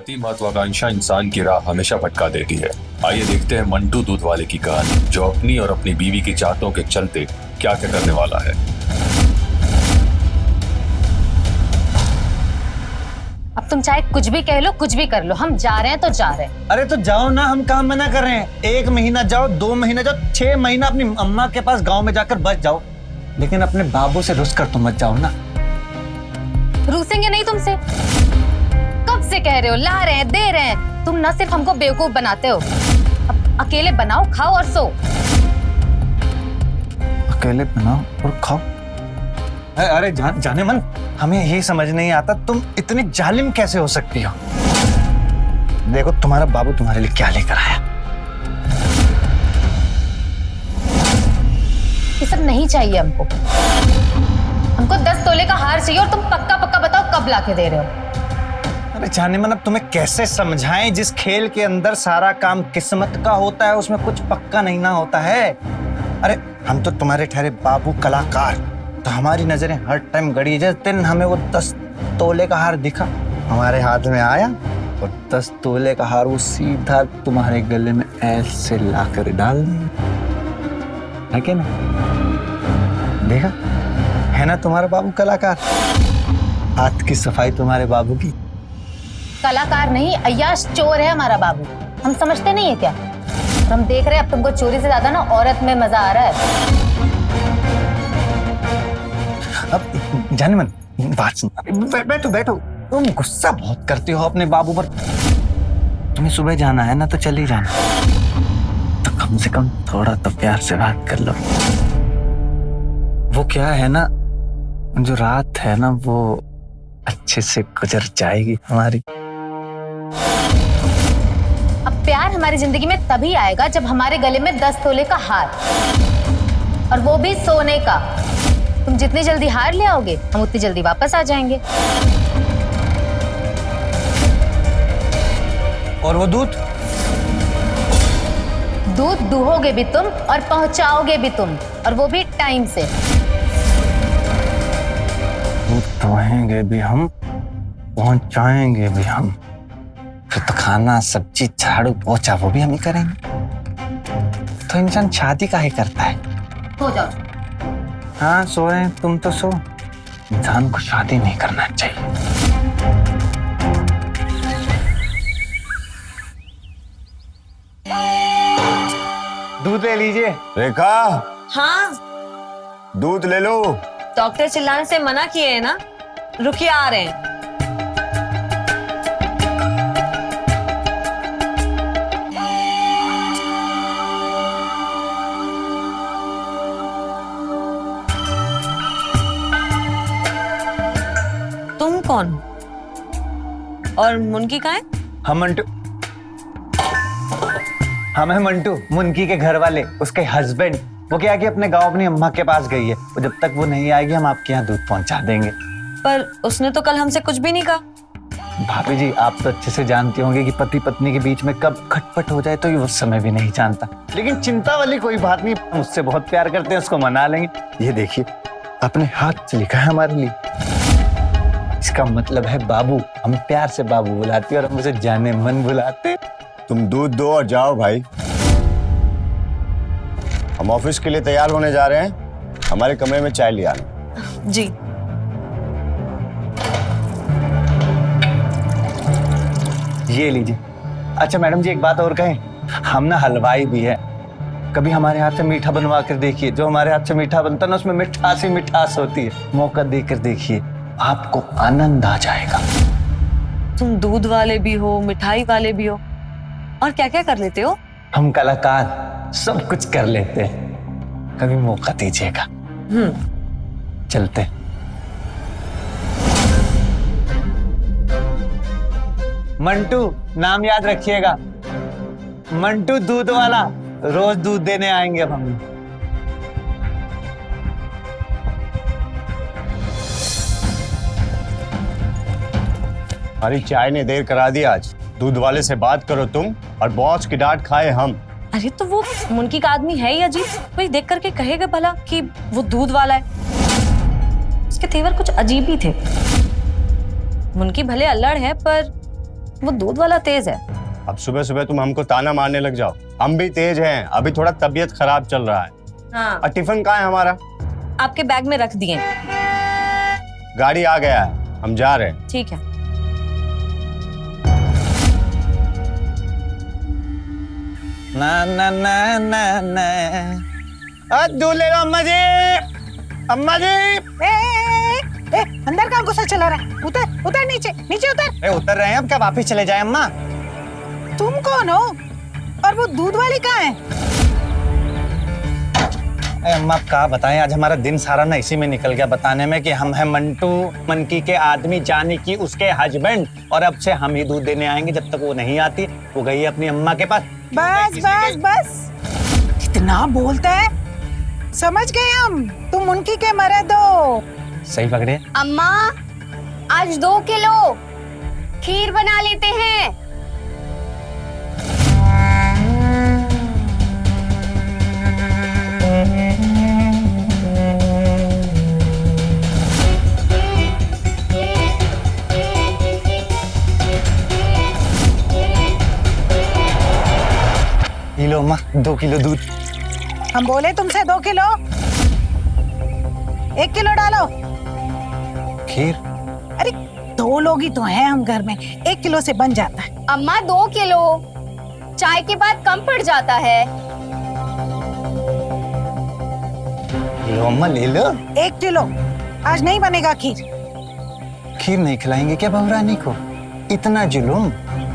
अति महत्वाकांक्षा इंसान की राह हमेशा भटका देती है। आइए देखते हैं मंटू दूध वाले की कहानी, जो अपनी और अपनी बीवी की चाहतों के चलते क्या क्या करने वाला है। अब तुम चाहे कुछ भी कह लो, कुछ भी कर लो, हम जा रहे हैं तो जा रहे हैं। अरे तो जाओ ना, हम कहाँ मना कर रहे हैं। 1 महीना जाओ, 2 महीना जाओ, 6 महीना अपनी अम्मा के पास गांव में जाकर बच जाओ, लेकिन अपने बाबू से रुस कर तो मत जाओ ना। रूसेंगे नहीं तुमसे, कब से कह रहे हो, ला रहे हैं, दे रहे हैं। तुम न सिर्फ हमको बेवकूफ बनाते हो, अब अकेले बनाओ, खाओ और सो। अकेले बनाओ और खाओ। अरे जाने मन, हमें यही समझ नहीं आता तुम इतनी जालिम कैसे हो सकती हो। देखो तुम्हारा बाबू तुम्हारे लिए क्या लेकर आया। ये सब नहीं चाहिए हमको। हमको 10 तोले का हार चाहिए और तुम पक्का पक्का बताओ कब लाके दे रहे हो। अरे जाने मन, अब तुम्हें कैसे समझाएं, जिस खेल के अंदर सारा काम किस्मत का होता है उसमें कुछ पक्का नहीं ना होता है। अरे हम तो तुम्हारे ठहरे बाबू कलाकार, तो हमारी नजरें हर टाइम गड़ी। जिस दिन हमें वो 10 तोले का हार दिखा, हमारे हाथ में आया और 10 तोले का हार वो सीधा तुम्हारे गले में ऐसे लाकर डाल दिया, है क्या ना? देखा है ना तुम्हारा बाबू कलाकार। हाथ की सफाई तुम्हारे बाबू की। कलाकार नहीं, अय्याश चोर है हमारा बाबू। हम समझते नहीं है क्या? और हम देख रहे हैं अब तुमको चोरी से ज्यादा ना औरत में मजा आ रहा है। अब जाने मन, बात सुन। बैठो बैठो, तुम गुस्सा बहुत करती हो अपने बाबू पर। तुम्हें सुबह जाना है ना, तो चल ही जाना। तो कम से कम थोड़ा तो प्यार से बात कर लो। वो क्या है ना, जो रात है ना वो अच्छे से गुजर जाएगी हमारी। अब प्यार हमारी जिंदगी में तभी आएगा जब हमारे गले में 10 तोले का हार, और वो भी सोने का। तुम जितनी जल्दी हार ले आओगे, हम उतनी जल्दी वापस आ जाएंगे। और वो दूध दुहोगे भी तुम और पहुंचाओगे भी तुम, और वो भी टाइम से। दूध दुहेंगे भी हम, पहुंचाएंगे भी हम, फिर तो खाना सब्जी झाड़ू पोछा वो भी हम ही करेंगे। तो इंसान शादी काहे करता है? हो जाओ। हाँ सो रहे हैं, तुम तो सो। इंसान को शादी नहीं करना चाहिए। दूध ले लीजिए। रेखा, हाँ, दूध ले लो। डॉक्टर चिल्लाने से मना किए हैं ना। रुकिए, आ रहे हैं। तुम कौन और मुनकी कहाँ है? हम मंटू, हम है मंटू, मुनकी के घर वाले, उसके हस्बैंड। वो क्या कि अपने गांव अपनी अम्मा के पास गई है, और जब तक वो नहीं आएगी हम आपके यहाँ दूध पहुंचा देंगे। पर उसने तो कल हमसे कुछ भी नहीं कहा। भाभी जी, आप तो अच्छे से जानती होंगे कि पति पत्नी के बीच में कब खटपट हो जाए तो ये वो समय भी नहीं जानता। लेकिन चिंता वाली कोई बात नहीं, हम उससे बहुत प्यार करते हैं, उसको मना लेंगे। ये देखिए, अपने हाथ से लिखा है हमारे लिए। इसका मतलब है बाबू। हम प्यार से बाबू बुलाते हैं और हम उसे जाने मन बुलाते। तुम दूध दो और जाओ भाई। हम ऑफिस के लिए तैयार होने जा रहे हैं। हमारे कमरे में चाय ले आना। जी। ये लीजिए। अच्छा मैडम जी, एक बात और कहें, हम ना हलवाई भी है। कभी हमारे हाथ से मीठा बनवा कर देखिए। जो हमारे हाथ से मीठा बनता है ना, उसमें मिठास ही मिठास होती है। मौका देकर देखिए, आपको आनंद आ जाएगा। तुम दूध वाले भी हो, मिठाई वाले भी हो, और क्या क्या कर लेते हो? हम कलाकार सब कुछ कर लेते हैं। कभी मौका दीजिएगा। चलते। मंटू नाम याद रखिएगा, मंटू दूध वाला। रोज दूध देने आएंगे अब हम। हमारी चाय ने देर करा दी आज। दूध वाले से बात करो तुम, और बॉस की डांट खाए हम। अरे तो वो मुनकी का आदमी है ही अजीब। कोई देख करके कहेगा भला कि वो दूध वाला है। उसके तेवर कुछ अजीब ही थे। मुनकी भले अल्लड़ है, पर वो दूध वाला तेज है। अब सुबह सुबह तुम हमको ताना मारने लग जाओ। हम भी तेज हैं, अभी थोड़ा तबीयत खराब चल रहा है। हाँ, और टिफिन कहाँ है हमारा? आपके बैग में रख दिए। गाड़ी आ गया है, हम जा रहे हैं। ठीक है। ना ना ना ना ना दूल्हे अम्मा जी, अम्मा जी। अंदर का गुस्सा चला रहा है? उतर उतर, नीचे नीचे उतर। अरे उतर रहे हैं, अब क्या वापिस चले जाए अम्मा? तुम कौन हो और वो दूध वाली कहाँ है? अरे अम्मा आप कहा बताएं, आज हमारा दिन सारा ना इसी में निकल गया बताने में कि हम हैं मंटू मनकी के आदमी, जानी कि उसके हस्बैंड, और अब से हम ही दूध देने आएंगे। जब तक वो नहीं आती वो गई अपनी अम्मा के पास। बस बस बस, कितना बोलता है। समझ गए हम, तुम उनकी के मर्द हो। सही पकड़े। अम्मा, आज 2 किलो खीर बना लेते हैं। लो अम्मा, 2 किलो दूध। हम बोले तुमसे 2 किलो, 1 किलो डालो। खीर? अरे 2 लोग ही तो हैं हम घर में, 1 किलो से बन जाता है। अम्मा 2 किलो, चाय के बाद कम पड़ जाता है। लो अम्मा ले लो। 1 किलो, आज नहीं बनेगा खीर। खीर नहीं खिलाएंगे क्या बहुरानी को? इतना जुलूम।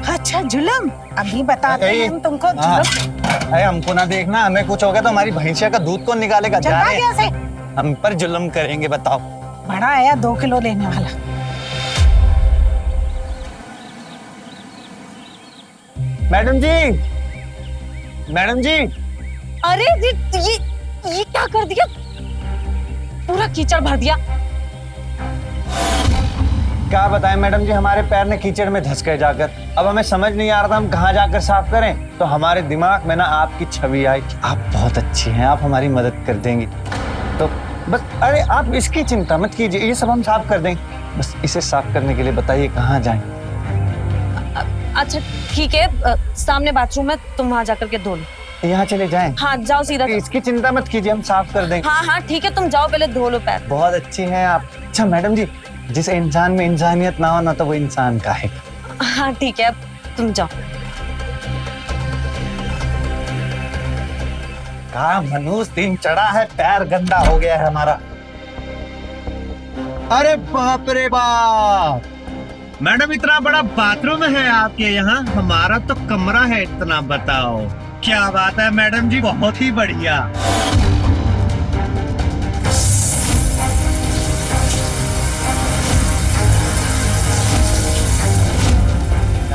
अच्छा जुलम, अभी बताते हैं हम तुमको जुलम। अरे हमको ना देखना, हमें कुछ हो गया तो हमारी भैंसिया का दूध कौन निकालेगा? चल भाग यहाँ से। हम पर जुलम करेंगे बताओ। बड़ा आया 2 किलो लेने वाला। मैडम जी, मैडम जी। अरे ये क्या कर दिया? पूरा कीचड़ भर दिया। क्या बताएं मैडम जी, हमारे पैर ने कीचड़ में धंस गए जाकर। अब हमें समझ नहीं आ रहा था हम कहाँ जाकर साफ करें, तो हमारे दिमाग में ना आपकी छवि आई। आप बहुत अच्छी हैं, आप हमारी मदद कर देंगी। तो बस, अरे आप इसकी चिंता मत कीजिए, ये सब हम साफ कर देंगे। बस इसे साफ करने के लिए बताइए कहाँ जाएं। अच्छा ठीक है, सामने बाथरूम है, तुम वहां जाकर के धो लो। यहाँ चले जाएं। हाँ जाओ सीधा। इसकी चिंता मत कीजिए, हम साफ कर देंगे। हाँ हाँ ठीक है, तुम जाओ पहले धो लो पैर। बहुत अच्छी हैं आप। अच्छा मैडम जी, जिस इंसान में इंसानियत ना हो ना तो वो इंसान का है। हाँ ठीक है, अब तुम जाओ। कहा मनूस दिन चढ़ा है, पैर गंदा हो गया है हमारा। अरे बाप रे बाप, मैडम इतना बड़ा बाथरूम है आपके यहाँ? हमारा तो कमरा है इतना, बताओ। क्या बात है मैडम जी, बहुत ही बढ़िया।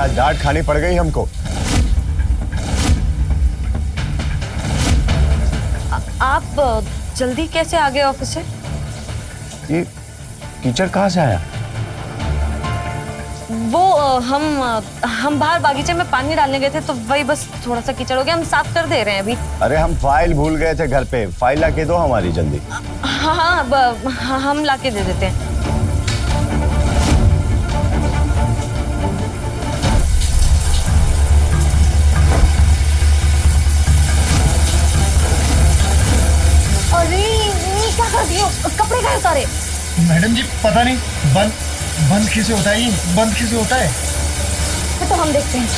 आज डांट खानी पड़ गई हमको। आप जल्दी कैसे आ गए ऑफिस से? ये कीचड़ कहाँ से आया? वो हम बाहर बागीचे में पानी डालने गए थे, तो वही बस थोड़ा सा कीचड़ हो गया, हम साफ कर दे रहे हैं अभी। अरे हम फाइल भूल गए थे घर पे, फाइल लाके दो हमारी जल्दी। हाँ हाँ, हम लाके दे देते हैं। अरे ये क्या कर दियो? कपड़े कहाँ उतारे? मैडम जी पता नहीं, बंद कैसे होता है? ये बंद कैसे होता है? तो हम देखते हैं।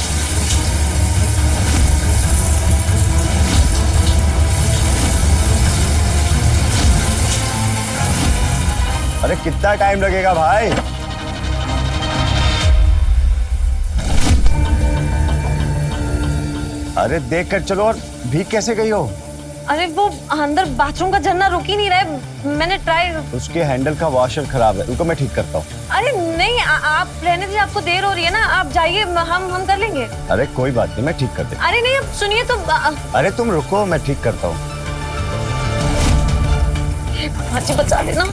अरे कितना टाइम लगेगा भाई? अरे देख कर चलो। और भीग कैसे गई हो? अरे वो अंदर बाथरूम का झरना रुक ही नहीं रहा है, मैंने ट्राई। उसके हैंडल का वॉशर खराब है, रुको मैं ठीक करता हूँ। अरे नहीं, आप रहने दीजिए, आपको देर हो रही है ना, आप जाइए, हम कर लेंगे। अरे कोई बात नहीं, मैं ठीक कर देता। अरे नहीं, अब सुनिए तो। अरे तुम रुको, मैं ठीक करता हूँ। अच्छी बचा लेना।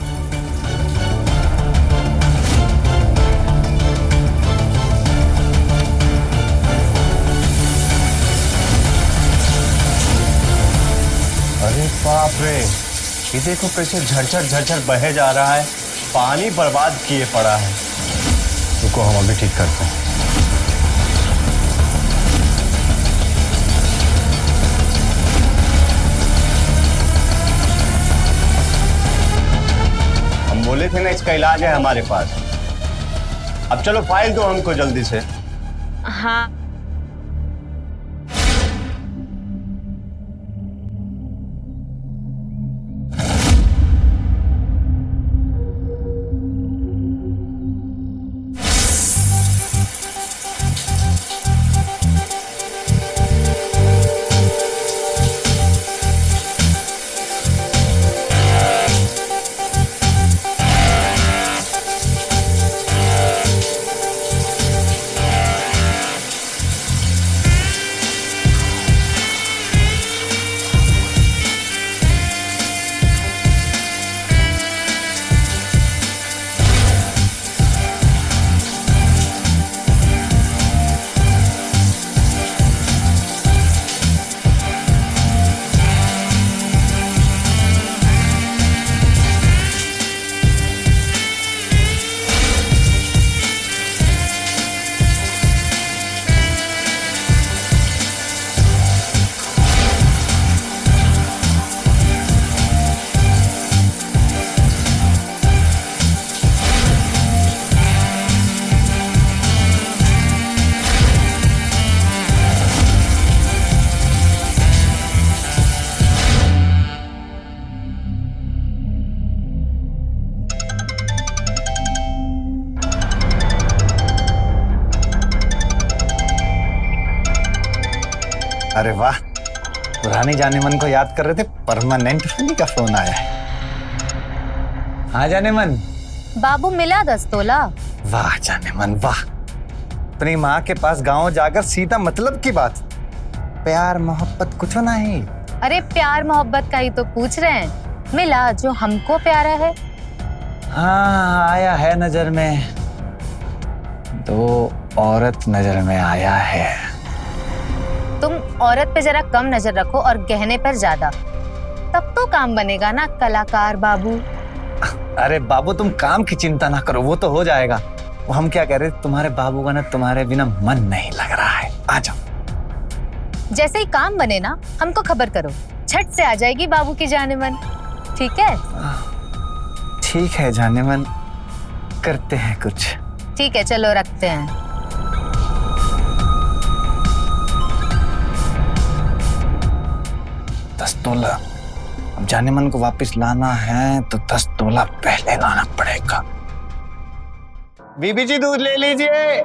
अरे बाप रे, ये देखो कैसे झरझर झरझर बहे जा रहा है, पानी बर्बाद किए पड़ा है। रुको हम अभी ठीक करते हैं। बोले थे ना, इसका इलाज है हमारे पास। अब चलो फाइल दो हमको जल्दी से। हाँ अरे वाह, पुरानी जाने मन को याद कर रहे थे, परमानेंट वाली का फोन आया है। हाँ जाने मन। बाबू मिला 10 तोला। वाह जाने मन वाह, अपनी माँ के पास गांव जाकर सीधा मतलब की बात, प्यार मोहब्बत कुछ नहीं। अरे प्यार मोहब्बत का ही तो पूछ रहे हैं, मिला जो हमको प्यारा है। हाँ आया है नजर में, दो औरत नजर में आया है। तुम औरत पे जरा कम नजर रखो और गहने पर ज्यादा, तब तो काम बनेगा ना कलाकार बाबू। अरे बाबू तुम काम की चिंता ना करो, वो तो हो जाएगा। वो हम क्या कह रहे, तुम्हारे बाबू का ना तुम्हारे बिना मन नहीं लग रहा है, आ जाओ। जैसे ही काम बने ना हमको खबर करो, छट से आ जाएगी बाबू की जाने मन। ठीक है? ठीक है जाने मन, करते हैं कुछ। ठीक है चलो रखते हैं। 10 तोला, अब जाने मन को वापस लाना है तो 10 तोला पहले लाना पड़ेगा। बीबी जी दूध ले लीजिए।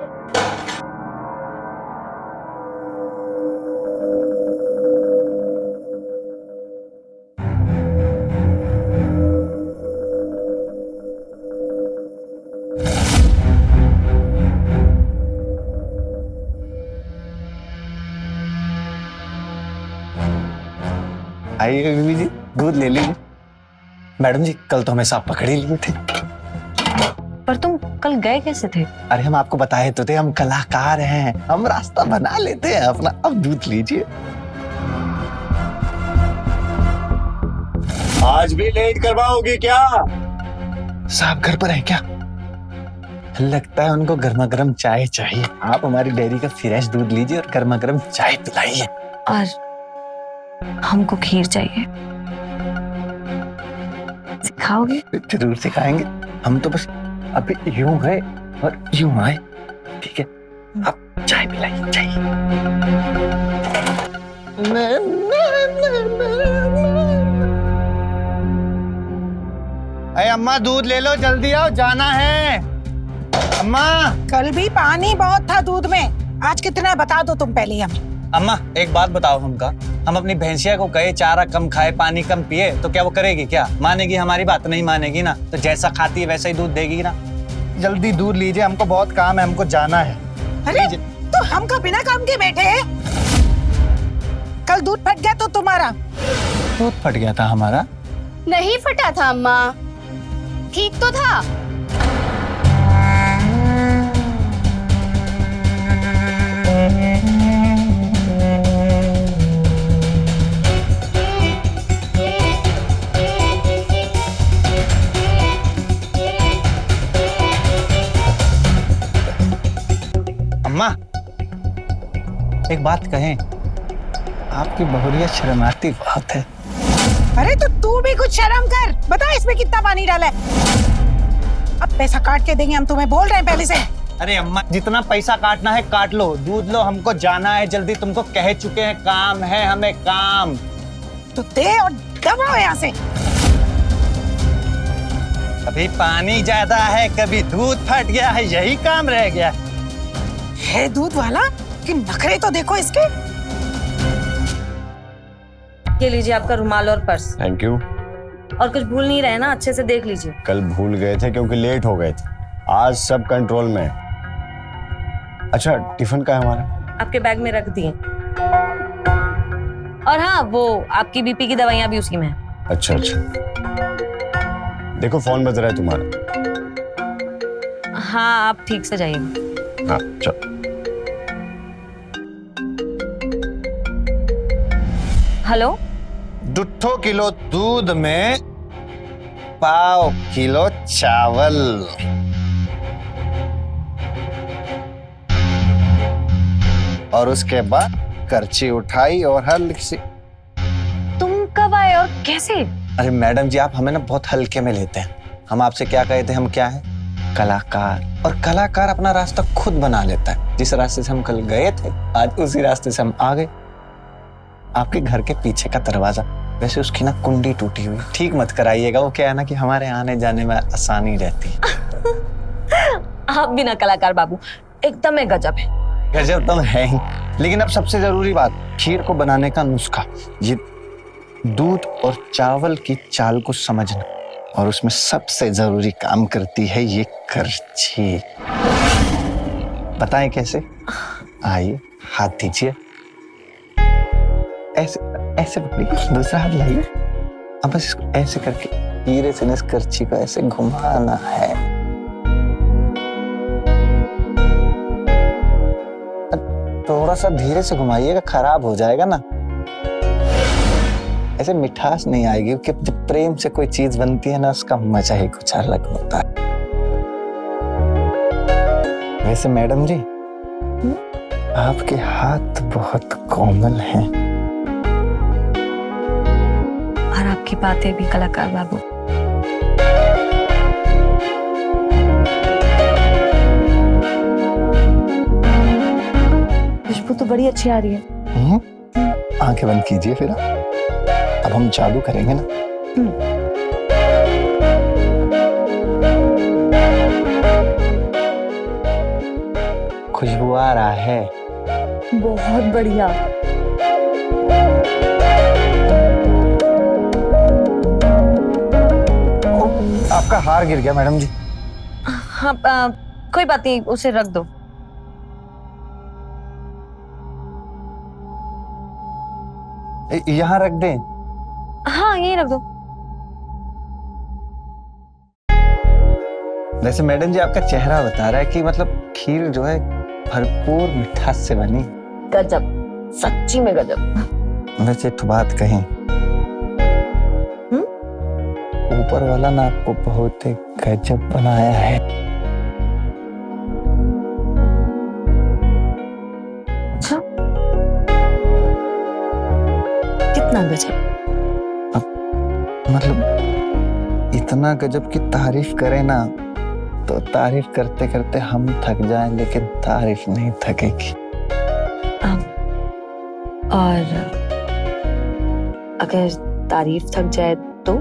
आइए बीबी जी, दूध ले लीजिए। मैडम जी कल तो हमें सांप पकड़ ही लिए थे। पर तुम कल गए कैसे थे? अरे हम आपको बताए तो थे, हम कलाकार हैं, हम रास्ता बना लेते हैं अपना। अब दूध लीजिए। आज भी लेट करवाओगी क्या? साहब घर पर है क्या? लगता है उनको गर्मा गर्म चाय चाहिए। आप हमारी डेयरी का फ्रेश दूध लीजिए और गर्मा गर्म चाय पिलाइए। और हमको खीर चाहिए, सिखाओगे? जरूर सिखाएंगे। हम तो बस अभी यूं गए और यूं आए। ठीक है, आप चाय पिलाइए, चाय। अरे अम्मा दूध ले लो, जल्दी आओ, जाना है। अम्मा। कल भी पानी बहुत था दूध में, आज कितना बता दो तुम पहले हमें। अम्मा एक बात बताओ हमका, हम अपनी भैंसिया को कहे चारा कम खाए पानी कम पिए तो क्या वो करेगी? क्या मानेगी? हमारी बात नहीं मानेगी ना। तो जैसा खाती है वैसा ही दूध देगी ना। जल्दी दूध लीजिए, हमको बहुत काम है, हमको जाना है। अरे तो हमका बिना काम के बैठे हैं? कल दूध फट गया तो तुम्हारा? दूध फट गया था हमारा? नहीं फटा था अम्मा, ठीक तो था। अम्मा एक बात कहें, आपकी बहुरिया शर्माती बहुत है। अरे तो तू भी कुछ शर्म कर, बता इसमें कितना पानी डाला है? अब पैसा काट के देंगे हम, तुम्हें बोल रहे हैं पहले से। अरे अम्मा, जितना पैसा काटना है काट लो, दूध लो, हमको जाना है जल्दी, तुमको कह चुके हैं काम है हमें, काम। तो दे और दबाओ यहाँ से। कभी पानी ज्यादा है, कभी दूध फट गया है, यही काम रह गया है दूध वाला कि नखरे तो देखो इसके। ये लीजिए आपका रुमाल और पर्स। Thank you. और कुछ भूल नहीं रहे ना, अच्छे से देख लीजिए। कल भूल गए थे क्योंकि लेट हो गए थे, आज सब कंट्रोल में है। अच्छा, टिफिन का है हमारा? आपके बैग में रख दिए। और हाँ, वो आपकी बीपी की दवाइयां भी उसी में है। अच्छा अच्छा, देखो फोन बज रहा है तुम्हारा। हाँ, आप ठीक से जाइए। हाँ चल। हेलो, 2 किलो दूध में 1/4 किलो चावल। और उसके बाद करची उठाई और हल्की सी। तुम कब आए और कैसे? अरे मैडम जी, आप हमें ना बहुत हल्के में लेते हैं। हम आपसे क्या कहे थे, हम क्या है? कलाकार। और कलाकार अपना रास्ता खुद बना लेता है। जिस रास्ते से हम कल गए थे, आज उसी रास्ते से हम आ गए। आपके घर के पीछे का दरवाजा, वैसे उसकी ना कुंडी टूटी हुई, ठीक मत कराइएगा। वो क्या है ना कि हमारे आने जाने में आसानी रहती है। आप भी ना कलाकार बाबू, एकदम है गजब है। गजब तो है ही, लेकिन अब सबसे जरूरी बात, खीर को बनाने का नुस्खा। ये दूध और चावल की चाल को समझना, और उसमें सबसे जरूरी काम करती है ये करछी। बताएं कैसे? आइए, हाथ दीजिए, ऐसे ऐसे पकड़िए, दूसरा हाथ लाइए। अब बस इसको ऐसे करके धीरे से इस करछी को ऐसे घुमाना है। थोड़ा सा धीरे से घुमाइएगा, खराब हो जाएगा ना। ऐसे मिठास नहीं आएगी, क्योंकि जब प्रेम से कोई चीज बनती है ना, उसका मजा ही कुछ अलग होता है। वैसे मैडम जी, आपके हाथ बहुत कोमल हैं। और आपकी बातें भी कलाकार बाबू। खुशबू तो बड़ी अच्छी आ रही है। आंखें बंद कीजिए फिर। अब हम जादू करेंगे ना। खुशबू आ रहा है। बहुत बढ़िया। आपका हार गिर गया मैडम जी। हाँ, कोई बात नहीं, उसे रख दो। यहाँ रख दें? हाँ, यही रख दो। वैसे मैडम जी, आपका चेहरा बता रहा है कि मतलब खीर जो है भरपूर मिठास से बनी। गजब, सच्ची में गजब। वैसे एक बात कहें, ऊपर वाला ना आपको बहुत ही गजब बनाया है। अच्छा, कितना गजब? मतलब इतना गजब की तारीफ करें ना, तो तारीफ करते करते हम थक जाएं, लेकिन तारीफ नहीं थकेगी। और अगर तारीफ थक जाए तो?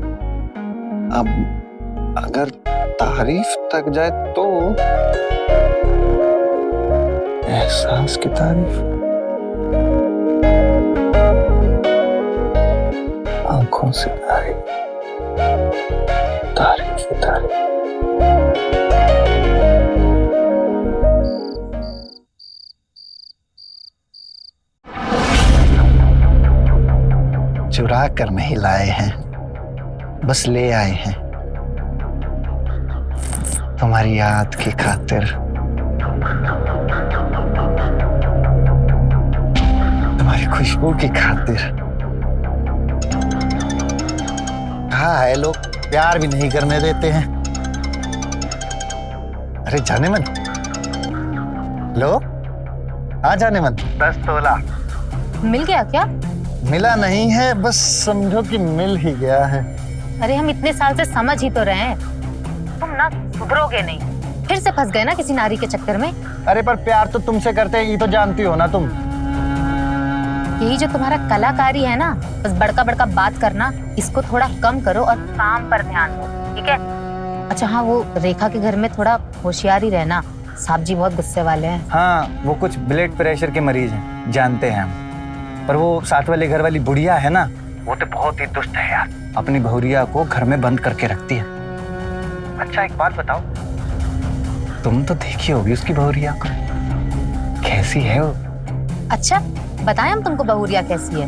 अब अगर तारीफ थक जाए तो एहसास की तारीफ, आंखों से तारीफ, तारीफ की तारीफ। चुरा कर नहीं लाए हैं, बस ले आए हैं तुम्हारी याद की खातिर, तुम्हारी खुशबू की खातिर। कहा है लोग प्यार भी नहीं करने देते हैं। अरे जाने मन, लो आ जाने मन। 10 तोला मिल गया क्या? मिला नहीं है, बस समझो कि मिल ही गया है। अरे हम इतने साल से समझ ही तो रहे हैं, तुम ना सुधरोगे नहीं। फिर से फंस गए ना किसी नारी के चक्कर में। अरे पर प्यार तो तुमसे करते हैं, ये तो जानती हो ना तुम। यही जो तुम्हारा कलाकारी है ना, बस बड़का बड़का बात करना, इसको थोड़ा कम करो और काम पर ध्यान दो, ठीक है? अच्छा हाँ, वो रेखा के घर में थोड़ा होशियार ही रहना, साहब जी बहुत गुस्से वाले हैं। हाँ, वो कुछ ब्लड प्रेशर के मरीज हैं, जानते हैं हम। पर वो साथ वाले घर वाली बुढ़िया है ना, वो तो बहुत ही दुष्ट है यार। अपनी बहुरिया को घर में बंद करके रखती है। अच्छा एक बात बताओ, तुम तो देखी होगी उसकी बहुरिया को, कैसी है वो? अच्छा बताएं हम तुमको बहुरिया कैसी है?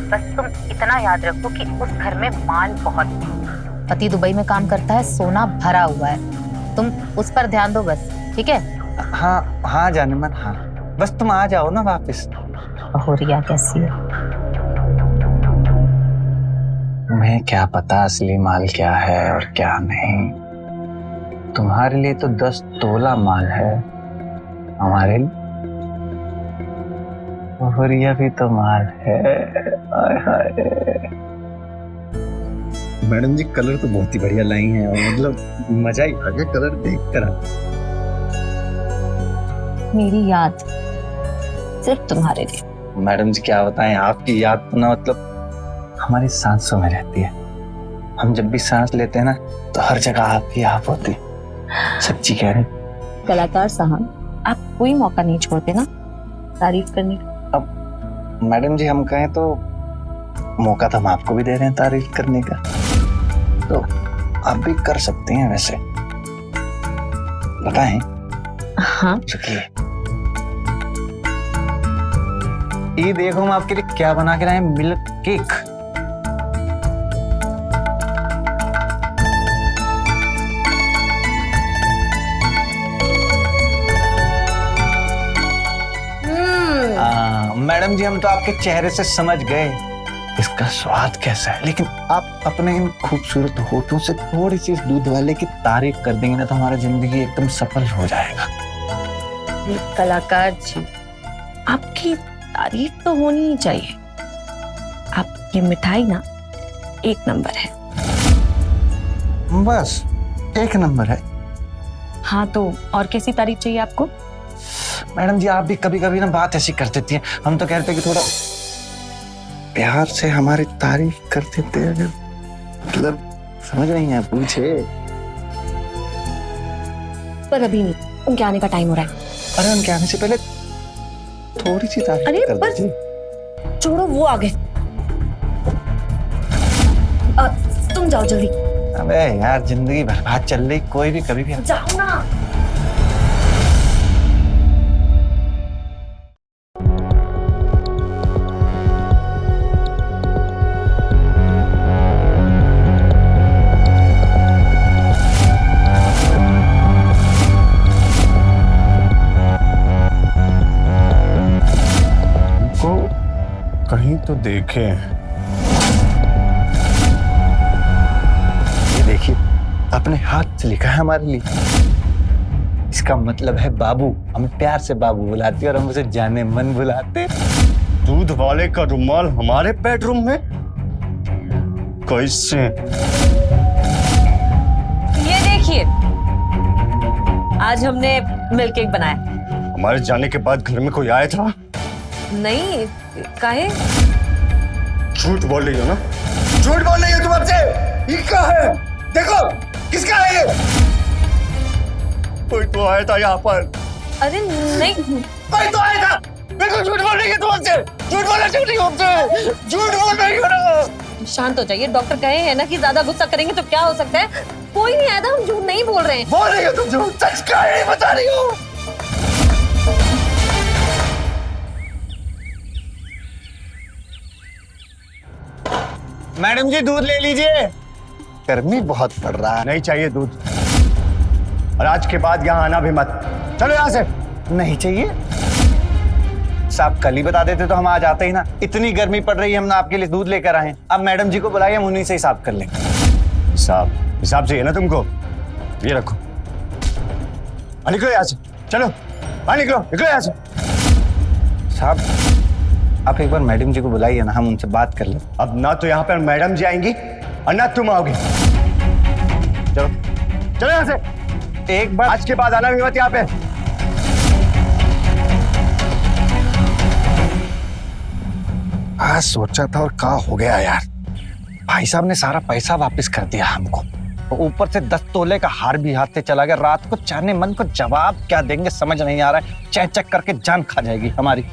बस तुम इतना याद रखो कि उस घर में माल बहुत है। पति दुबई में काम करता है, सोना भरा हुआ है, तुम उस पर ध्यान दो बस, ठीक है? हाँ हाँ जाने मन, हाँ बस तुम आ जाओ ना वापस। बहुरिया कैसी है? तुम्हें क्या पता असली माल क्या है और क्या नहीं। तुम्हारे लिए तो 10 तोला माल है, हमारे लिए बहुरिया भी तो माल है। आय हाय। मैडम जी कलर तो बहुत ही बढ़िया लाई हैं, और मतलब मजा ही आ गया कलर देख कर। मेरी याद सिर्फ तुम्हारे लिए। मैडम जी क्या बताएं, आपकी याद तो ना मतलब हमारी सांसों में रहती है। हम जब भी सांस लेते हैं ना तो हर जगह आपकी आप होती। सच्ची कह रहे। कलाकार साहब, आप कोई मौका नहीं छोड़ते ना तारीफ करने का। अब मैडम जी हम कहें तो मौका तो हम आपको भी दे रहे हैं तारीफ करने का, तो आप भी कर सकते हैं। वैसे बताएं। हाँ रुकिए, ये देखो हम आपके लिए क्या बना के लाए हैं, मिल्क केक। मैडम जी हम तो आपके चेहरे से समझ गए इसका स्वाद कैसा है, लेकिन आप अपने इन खूबसूरत होठों से थोड़ी सी दूध वाले की तारीफ कर देंगे ना तो हमारा जिंदगी एकदम सफल हो जाएगा। कलाकार जी, आपकी तारीफ तो होनी ही चाहिए। आपकी मिठाई ना एक नंबर है। बस एक नंबर है। हाँ तो और कैसी तारीफ चाहिए आपको? मैडम जी आप भी कभी कभी ना बात ऐसी कर देती हैं, हम तो कहते हैं कि थोड़ा प्यार से हमारी तारीफ कर देते हैं। अगर मतलब समझ रही हैं, पूछे। पर अभी नहीं, उनके आने का टाइम हो रहा है। अरे उनके आने से पहले थोड़ी सी तारीफ अरे कर बस दीजिए। छोड़ो, वो आ गए। तुम जाओ जल्दी। अबे यार जिंदगी बर्बाद चल रही, कोई भी कभी भी। जाओ ना। कहीं तो देखे। ये देखिए अपने हाथ से लिखा है हमारे लिए। इसका मतलब है बाबू। हमें प्यार से बाबू बुलाती है और हम उसे जाने मन बुलाते। दूध वाले का रुमाल हमारे बेडरूम में कैसे? ये देखिए, आज हमने मिल्क केक बनाया। हमारे जाने के बाद घर में कोई आया था? नहीं, काहे? झूठ बोल रही हो ना? झूठ बोल रही हो तुम हमसे? ये क्या है? देखो किसका है ये? कोई तो आया था यहाँ पर। अरे नहीं, कोई तो आया था। बिल्कुल झूठ बोल रही है तुम हमसे। झूठ बोल रही हो हमसे। झूठ बोल रही हो ना। शांत हो जाइए। डॉक्टर कहे हैं ना कि ज्यादा गुस्सा करेंगे तो क्या हो सकता है। कोई नहीं आया था, हम झूठ नहीं बोल रहे हैं। बोल रही हो तुम झूठ, सच का नहीं बता रही हो। मैडम जी दूध ले लीजिए, गर्मी बहुत पड़ रहा है। नहीं चाहिए दूध, और आज के बाद यहाँ आना भी मत। चलो यहाँ से। नहीं चाहिए? साहब कल ही बता देते तो हम आज आते ही ना। इतनी गर्मी पड़ रही है, हम ना आपके लिए दूध लेकर आए। अब मैडम जी को बुलाइए, हम उन्हीं से हिसाब कर लेंगे। हिसाब चाहिए ना तुमको? ये रखो। निकलो यहाँ से। चलो निकलो निकलो यहाँ से। साहब आप एक बार मैडम जी को बुलाइए ना, हम उनसे बात कर लें। अब ना तो यहाँ पर मैडम जी आएंगी और ना तुम आओगे। चलो चलो यहाँ से। एक बार आज के बाद आना भी मत यहाँ पे। आज सोचा था और क्या हो गया यार, भाई साहब ने सारा पैसा वापस कर दिया हमको, ऊपर से 10 तोले का हार भी हाथ से चला गया। रात को जाने मन को जवाब क्या देंगे समझ नहीं आ रहा है, चेक चेक करके जान खा जाएगी हमारी।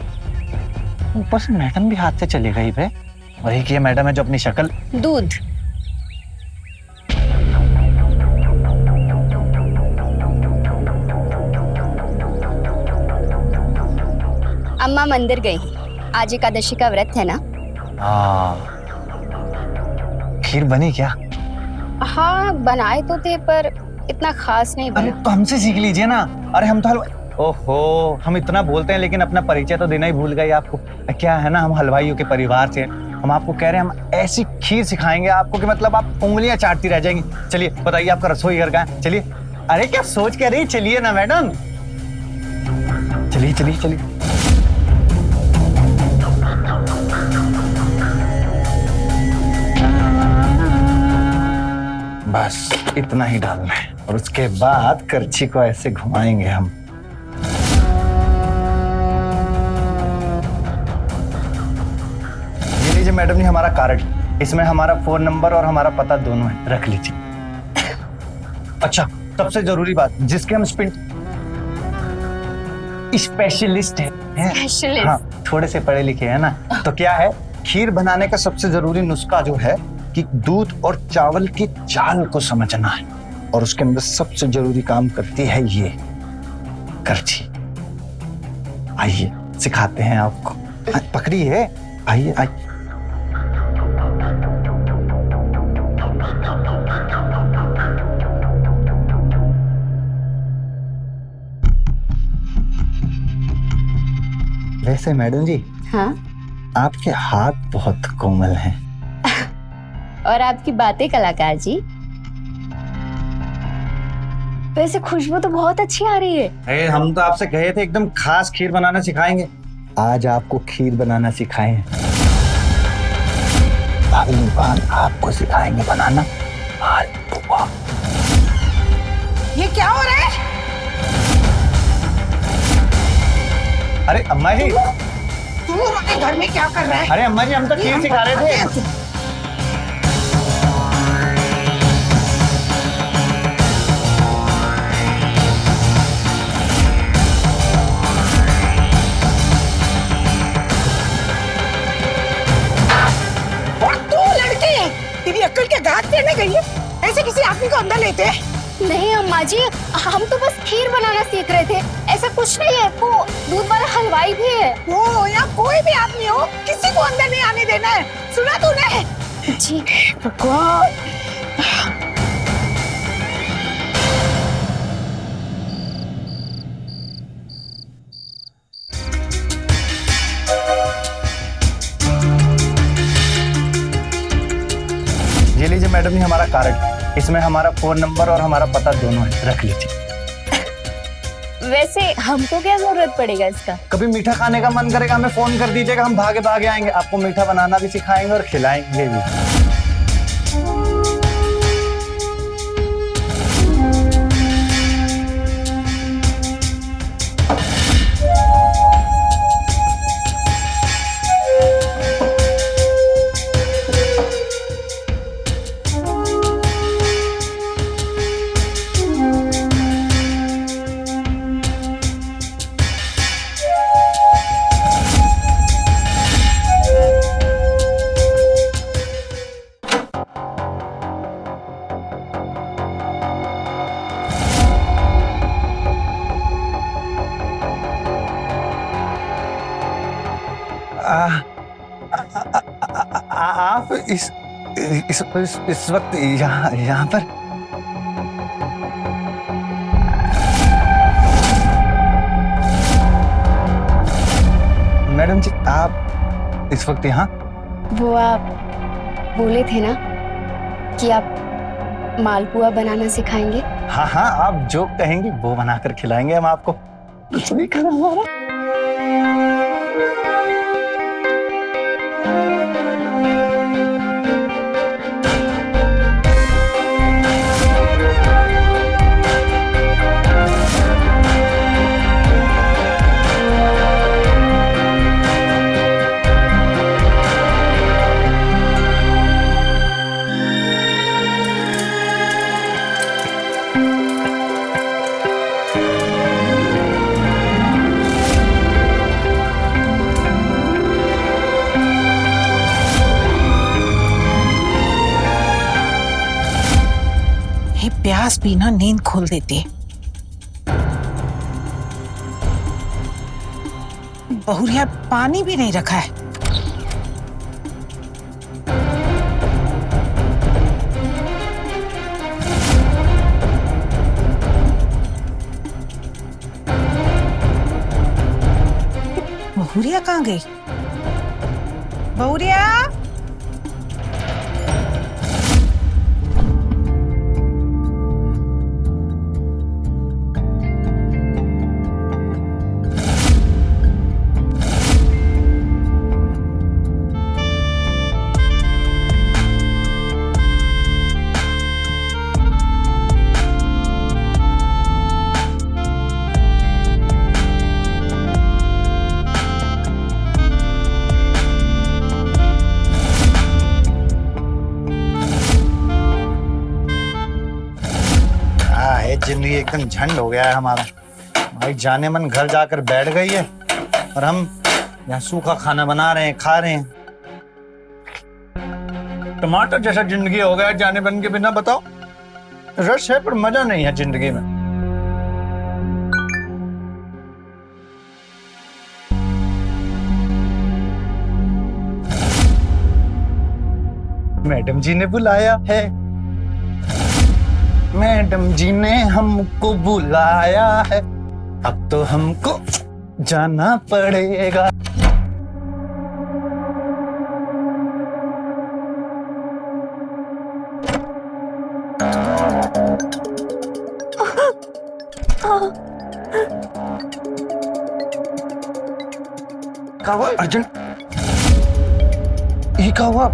ऊपर से मैडम भी हाथ से चली गई भाई। वही की मैडम है जो अपनी शक्ल दूध। अम्मा मंदिर गई, आज एकादशी का व्रत है ना। हाँ, खीर बनी क्या? हाँ बनाए तो थे पर इतना खास नहीं अरे बना। तो हमसे सीख लीजिए ना। अरे हम तो ओहो, हम इतना बोलते हैं लेकिन अपना परिचय तो देना ही भूल गए आपको। क्या है ना, हम हलवाइयों के परिवार से हैं। हम आपको कह रहे हैं हम ऐसी खीर सिखाएंगे आपको कि मतलब आप उंगलियां चाटती रह जाएंगी। चलिए बताइए आपका रसोई घर कहाँ है? चलिए। अरे क्या सोच कर रही, चलिए ना मैडम, चलिए चलिए चलिए। बस इतना ही डालना है और उसके बाद करछी को ऐसे घुमाएंगे हम। ये लीजिए मैडम जी हमारा कार्ड, इसमें हमारा फोन नंबर और हमारा पता दोनों है, रख लीजिए। अच्छा सबसे जरूरी बात, जिसके हम स्पेशलिस्ट हैं। स्पेशलिस्ट? हाँ, थोड़े से पढ़े लिखे हैं ना, तो क्या है, खीर बनाने का सबसे जरूरी नुस्खा जो है कि दूध और चावल की चाल को समझना है, और उसके अंदर सबसे जरूरी काम करती है ये करछी। आइए सिखाते हैं आपको, पकड़िए, आइए आइए। वैसे मैडम जी हाँ, आपके हाथ बहुत कोमल हैं। और आपकी बातें कलाकार जी। वैसे खुशबू तो बहुत अच्छी आ रही है। अरे हम तो आपसे कहे थे एकदम खास खीर बनाना सिखाएंगे, आज आपको खीर बनाना सिखाए हैं। अगली बार आपको सिखाएंगे बनाना मालपुआ। ये क्या हो रहा है? अरे अम्मा जी, तू हमारे घर में क्या कर रहा है? अरे अम्मा जी हम तो खीर सिखा रहे थे। तेरी अक्ल के घात देने गई है, ऐसे किसी आदमी को अंदर लेते हैं? नहीं अम्मा जी, हम तो बस खीर बनाना सीख रहे थे, ऐसा कुछ नहीं है। वो दूध वाला हलवाई भी है। वो या कोई भी आदमी हो, किसी को अंदर नहीं आने देना है, सुना तूने? जी भगवान। ये लीजिए मैडम जी हमारा कार्ड, इसमें हमारा फोन नंबर और हमारा पता दोनों है, रख लीजिए। वैसे हमको क्या जरूरत पड़ेगा इसका? कभी मीठा खाने का मन करेगा हमें फोन कर दीजिएगा, हम भागे भागे आएंगे, आपको मीठा बनाना भी सिखाएंगे और खिलाएंगे भी। आप इस वक्त यहाँ पर? मैडम जी आप इस वक्त यहाँ? वो आप बोले थे ना कि आप मालपुआ बनाना सिखाएंगे। हाँ हाँ, आप जो कहेंगे वो बनाकर खिलाएंगे हम आपको। रसोई घर हमारा। सांस भी ना नींद खोल देती है। बहुरिया पानी भी नहीं रखा है। बहुरिया कहाँ गई? बहुरिया, जिंदगी एकदम झंड हो गया है हमारा। भाई जाने मन घर जाकर बैठ गई है और हम यहाँ सूखा खाना बना रहे हैं, खा रहे हैं। टमाटर जैसा जिंदगी हो गया है जाने मन के बिना। बताओ, रस है पर मजा नहीं है जिंदगी में। मैडम जी ने बुलाया है, मैडम जी ने हमको बुलाया है, अब तो हमको जाना पड़ेगा। क्या हुआ अर्जुन? ये क्या हुआ?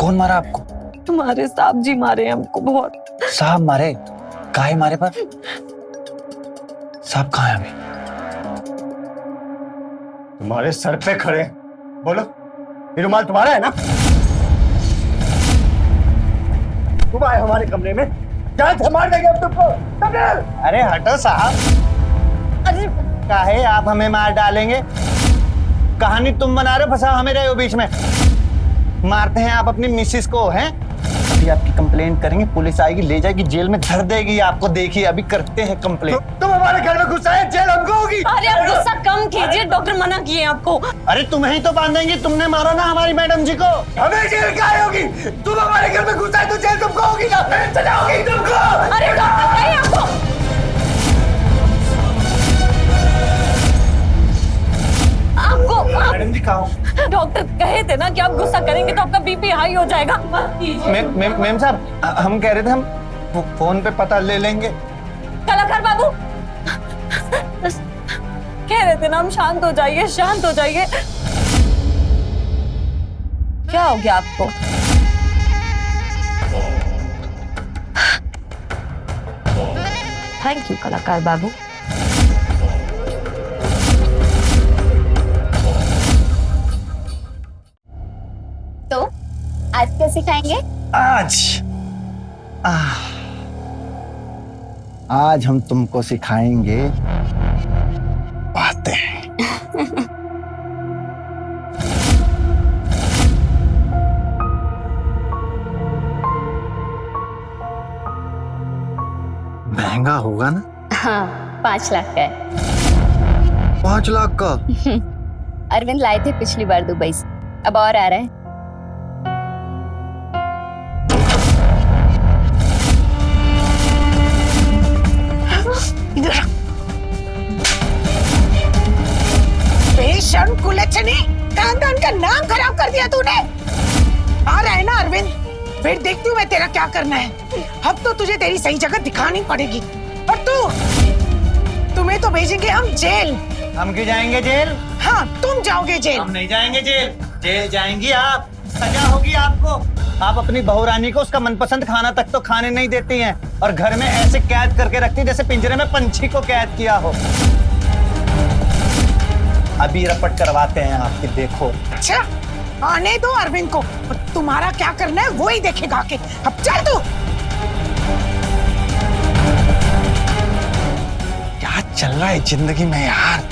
कौन मारा आपको? तुम्हारे साहब जी मारे हमको बहुत। साहब मारे? काहे मारे? पर साहब कहाँ है अभी? तुम्हारे सर पे खड़े। बोलो, ये रुमाल तुम्हारा है ना? तुम आए हमारे कमरे में, जान से मार देंगे अब तुमको। अरे हटो साहब। अरे काहे आप हमें मार डालेंगे? कहानी तुम बना रहे हो, फंसा हमें रहे हो बीच में। मारते हैं आप अपनी मिसिस को, हैं? अभी आपकी कंप्लेंट करेंगे, पुलिस आएगी, ले जाएगी, जेल में धर देगी आपको। देखिए अभी करते हैं कंप्लेंट। तुम हमारे घर में घुस आए, जेल हमको होगी। अरे आप गुस्सा कम कीजिए, डॉक्टर मना किए आपको। अरे तुम्हें ही तो बांधेंगे, तुमने मारा ना हमारी मैडम जी को। हमें जेल काहे होगी? तुम हमारे घर में घुस आए तो जेल तुमको होगी ना, सजा होगी तुमको। अरे डॉक्टर कहिए आपको। मैडम जी कहाँ? डॉक्टर कहे थे ना कि आप गुस्सा करेंगे तो आपका बीपी हाई हो जाएगा। मैम साहब, हम कह रहे थे हम फोन पे पता ले लेंगे। कलाकार बाबू कह रहे थे ना, हम शांत हो जाइए, शांत हो जाइए। क्या हो गया आपको? थैंक यू कलाकार बाबू। तो आज क्या सिखाएंगे? आज हम तुमको सिखाएंगे बातें। महंगा होगा ना? हाँ, 5 लाख का है। 5 लाख का? अरविंद लाए थे पिछली बार दुबई से, अब और आ रहा है। बेशर्म कुलच्छनी, खानदान का नाम खराब कर दिया तूने। आ रहा है ना अरविंद, फिर देखती हूँ मैं तेरा क्या करना है। अब तो तुझे तेरी सही जगह दिखानी पड़ेगी। और तुम्हें तो भेजेंगे हम जेल। हम क्यों जाएंगे जेल? हाँ, तुम जाओगे जेल। हम नहीं जाएंगे जेल, जेल जाएंगी आप। सजा होगी आपको। आप अपनी बहू रानी को उसका मनपसंद खाना तक तो खाने नहीं देती हैं और घर में ऐसे कैद करके रखती हैं जैसे पिंजरे में पंछी को कैद किया हो। अभी रपट करवाते हैं आपकी, देखो। अच्छा, आने दो अरविंद को, तुम्हारा क्या करना है वो ही देखेगा आके। अब चल तू। क्या चल रहा है जिंदगी में यार?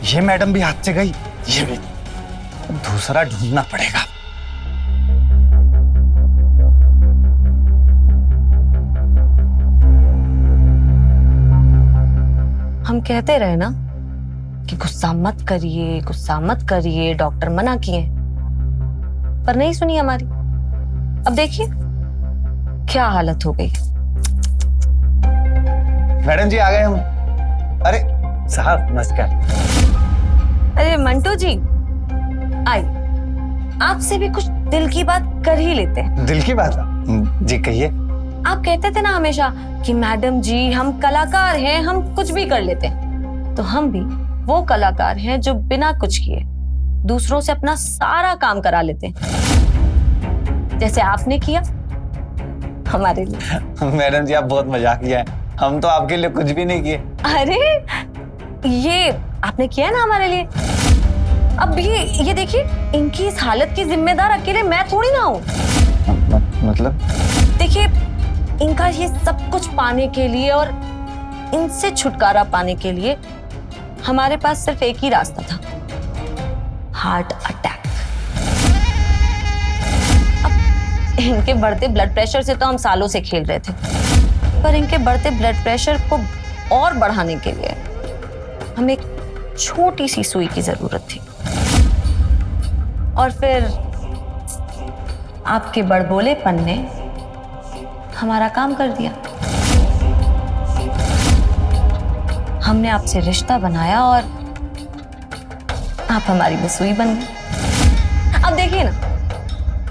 ये मैडम भी हाथ से गई, ये भी दूसरा ढूंढना पड़ेगा। कहते रहे ना कि गुस्सा मत करिए, गुस्सा मत करिए, डॉक्टर मना किए, पर नहीं सुनी हमारी। अब देखिए क्या हालत हो गई। मैडम जी आ गए हम। अरे साहब नमस्कार। अरे मंटू जी आइए, आपसे भी कुछ दिल की बात कर ही लेते हैं। दिल की बात जी कहिए। आप कहते थे ना हमेशा कि मैडम जी हम कलाकार हैं, हम कुछ भी कर लेते हैं। तो हम भी वो कलाकार हैं जो बिना कुछ किए दूसरों से अपना सारा काम करा लेते हैं, जैसे आपने किया हमारे लिए। मैडम जी आप बहुत मजाकिया है, हम तो आपके लिए कुछ भी नहीं किए। अरे ये आपने किया है ना हमारे लिए। अब ये देखिए, इनकी इस हालत की जिम्मेदार अकेले मैं थोड़ी ना हूँ। मतलब देखिए, इनका ये सब कुछ पाने के लिए और इनसे छुटकारा पाने के लिए हमारे पास सिर्फ एक ही रास्ता था, हार्ट अटैक। अब इनके बढ़ते ब्लड प्रेशर से तो हम सालों से खेल रहे थे, पर इनके बढ़ते ब्लड प्रेशर को और बढ़ाने के लिए हमें एक छोटी सी सुई की जरूरत थी। और फिर आपके बड़बोलेपन ने हमारा काम कर दिया। हमने आपसे रिश्ता बनाया और आप हमारी वो सुई बन गई। अब देखिए ना,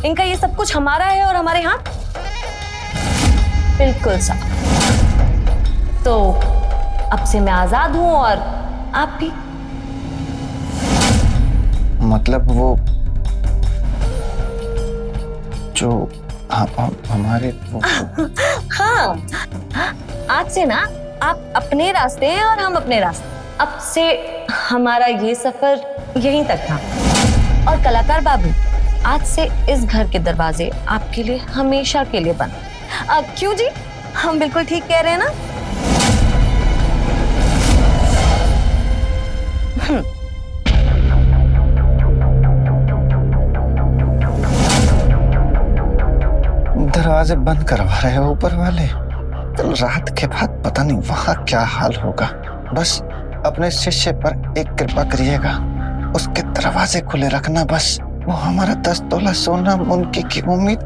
इनका ये सब कुछ हमारा है और हमारे हाथ बिल्कुल साफ। तो अब से मैं आजाद हूं और आप भी। मतलब वो जो हमारे वो... हाँ, आज से ना आप अपने रास्ते हैं और हम अपने रास्ते। अब से हमारा ये सफर यहीं तक था। और कलाकार बाबू, आज से इस घर के दरवाजे आपके लिए हमेशा के लिए बंद। क्यों जी, हम बिल्कुल ठीक कह रहे हैं ना? दरवाजे बंद करवा रहे हो ऊपर वाले। कल रात के बाद पता नहीं वहां क्या हाल होगा। बस अपने शिष्य पर एक कृपा करिएगा, उसके दरवाजे खुले रखना। बस वो हमारा 10 तोला सोना, उनकी की उम्मीद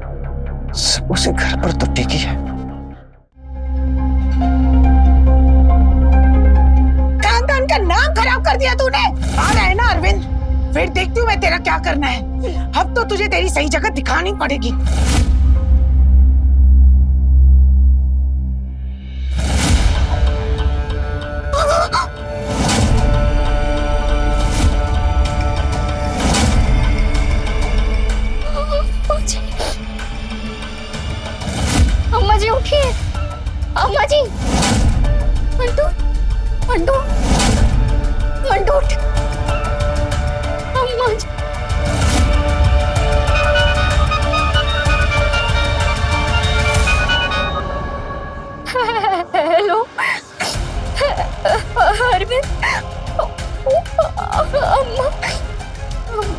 सब उसी घर पर तो टिकी है। खानदान का नाम खराब कर दिया तूने। आ रहा है ना अरविंद, फिर देखती हूँ मैं तेरा क्या करना है। अब तो तुझे तेरी सही जगह दिखानी पड़ेगी। अम्मा जी उठिए, अम्मा जी। मंटू, मंटू, मंटू उठ। अम्मा जी। हेलो अरविंद,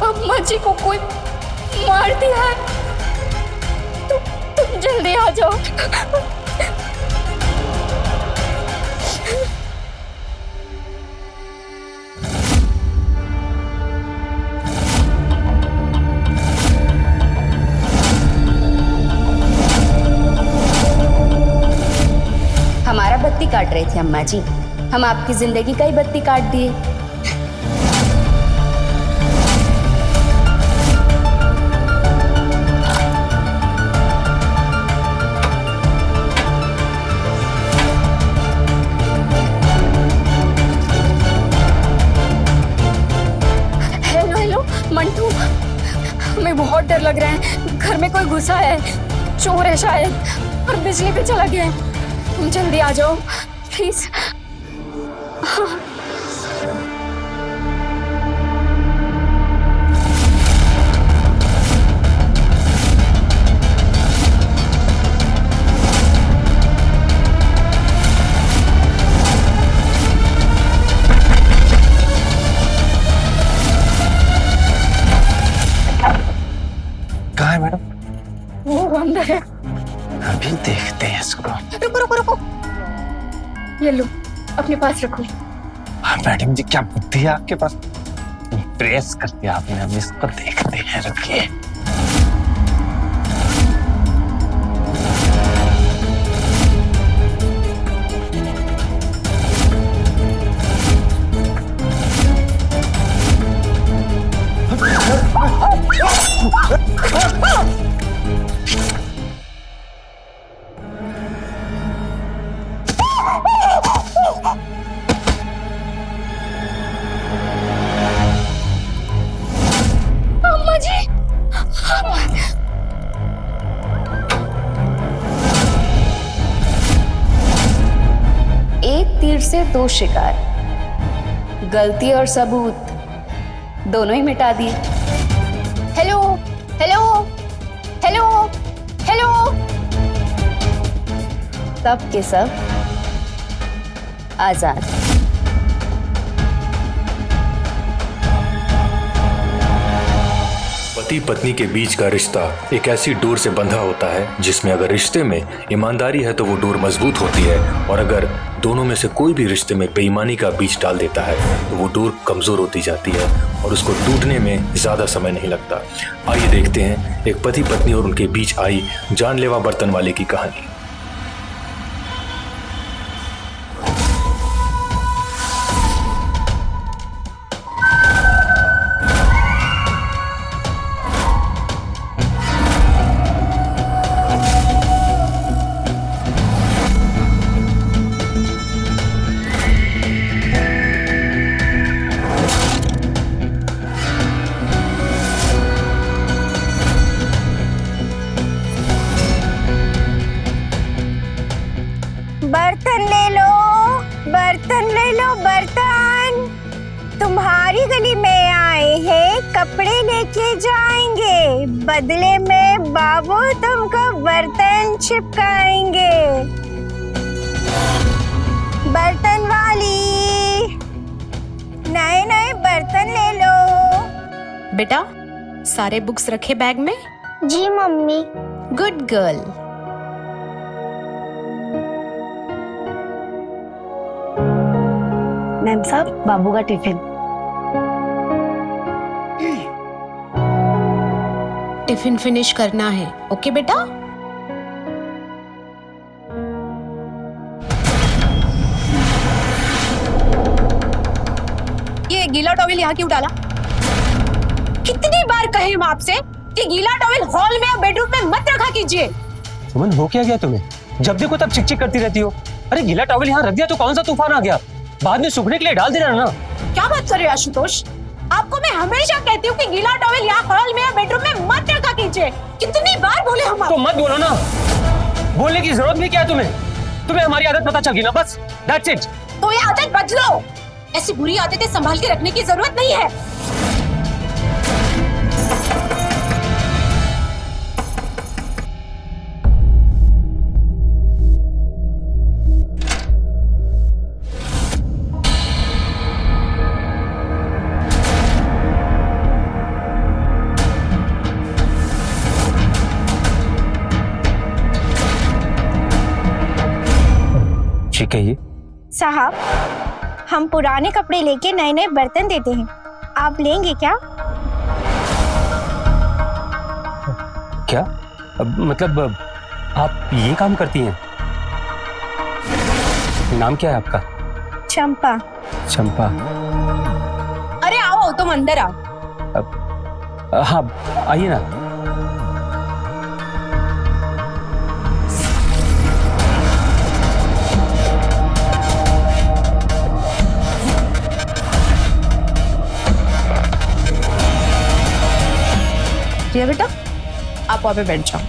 अम्मा जी को कोई मार दिया है। तुम जल्दी आ जाओ। हमारा बत्ती काट रहे थे अम्मा जी, हम आपकी जिंदगी का ही बत्ती काट दिए। मंटू, हमें बहुत डर लग रहा है। घर में कोई घुसा है, चोर है शायद, और बिजली पे चला गया है। तुम जल्दी आ जाओ प्लीज। कहाँ है मैडम? वो अंदर है। अभी देखते हैं इसको। रुको रुको रुको, ये लो अपने पास रखो। मैडम जी क्या बुद्धि है आपके पास, इम्प्रेस कर दिया आपने। हम इसको देखते हैं, रुकिए। एक तीर से दो शिकार, गलती और सबूत दोनों ही मिटा दिए। Hello hello hello hello. सब के सब आजाद। पति पत्नी के बीच का रिश्ता एक ऐसी डोर से बंधा होता है जिसमें अगर रिश्ते में ईमानदारी है तो वो डोर मजबूत होती है, और अगर दोनों में से कोई भी रिश्ते में बेईमानी का बीज डाल देता है तो वो डोर कमजोर होती जाती है और उसको टूटने में ज्यादा समय नहीं लगता। आइए देखते हैं एक पति पत्नी और उनके बीच आई जानलेवा बर्तन वाले की कहानी। बर्तन ले लो, बर्तन ले लो, बर्तन। तुम्हारी गली में आए हैं, कपड़े लेके जाएंगे, बदले में बाबू तुमको बर्तन चिपकाएंगे। बर्तन वाली, नए नए बर्तन ले लो। बेटा, सारे बुक्स रखे बैग में? जी मम्मी। Good girl. मैम साहब, बाबू का टिफिन। टिफिन फिनिश करना है, ओके बेटा? ये गीला टॉवेल यहाँ क्यों डाला? कितनी बार कहे हम आपसे कि गीला टॉवेल हॉल में या बेडरूम में मत रखा कीजिए। सुमन, हो क्या गया तुम्हें? जब देखो तब चिक चिक करती रहती हो। अरे गीला टॉवेल यहाँ रख दिया तो कौन सा तूफान आ गया? बाद में सूखने के लिए डाल देना ना। क्या बात कर रहे हो आशुतोष? आपको मैं हमेशा कहती हूँ कि गीला टॉवेल यहाँ हॉल में या बेडरूम में मत रखा कीजिए। कितनी बार बोले हम तो मत बोलो ना। बोलने की जरूरत भी क्या है तुम्हें? तुम्हें हमारी आदत पता चल गई ना, बस दैट्स इट। तो ये आदत बदलो। ऐसी बुरी आदतें संभाल के रखने की जरूरत नहीं है। ठीक है। ये साहब, हम पुराने कपड़े लेके नए नए बर्तन देते हैं, आप लेंगे क्या? क्या मतलब आप ये काम करती हैं? नाम क्या है आपका? चंपा। चंपा। अरे आओ, तुम अंदर आओ। हाँ आइए ना। रिया बेटा, आप वहाँ पे बैठ जाओ।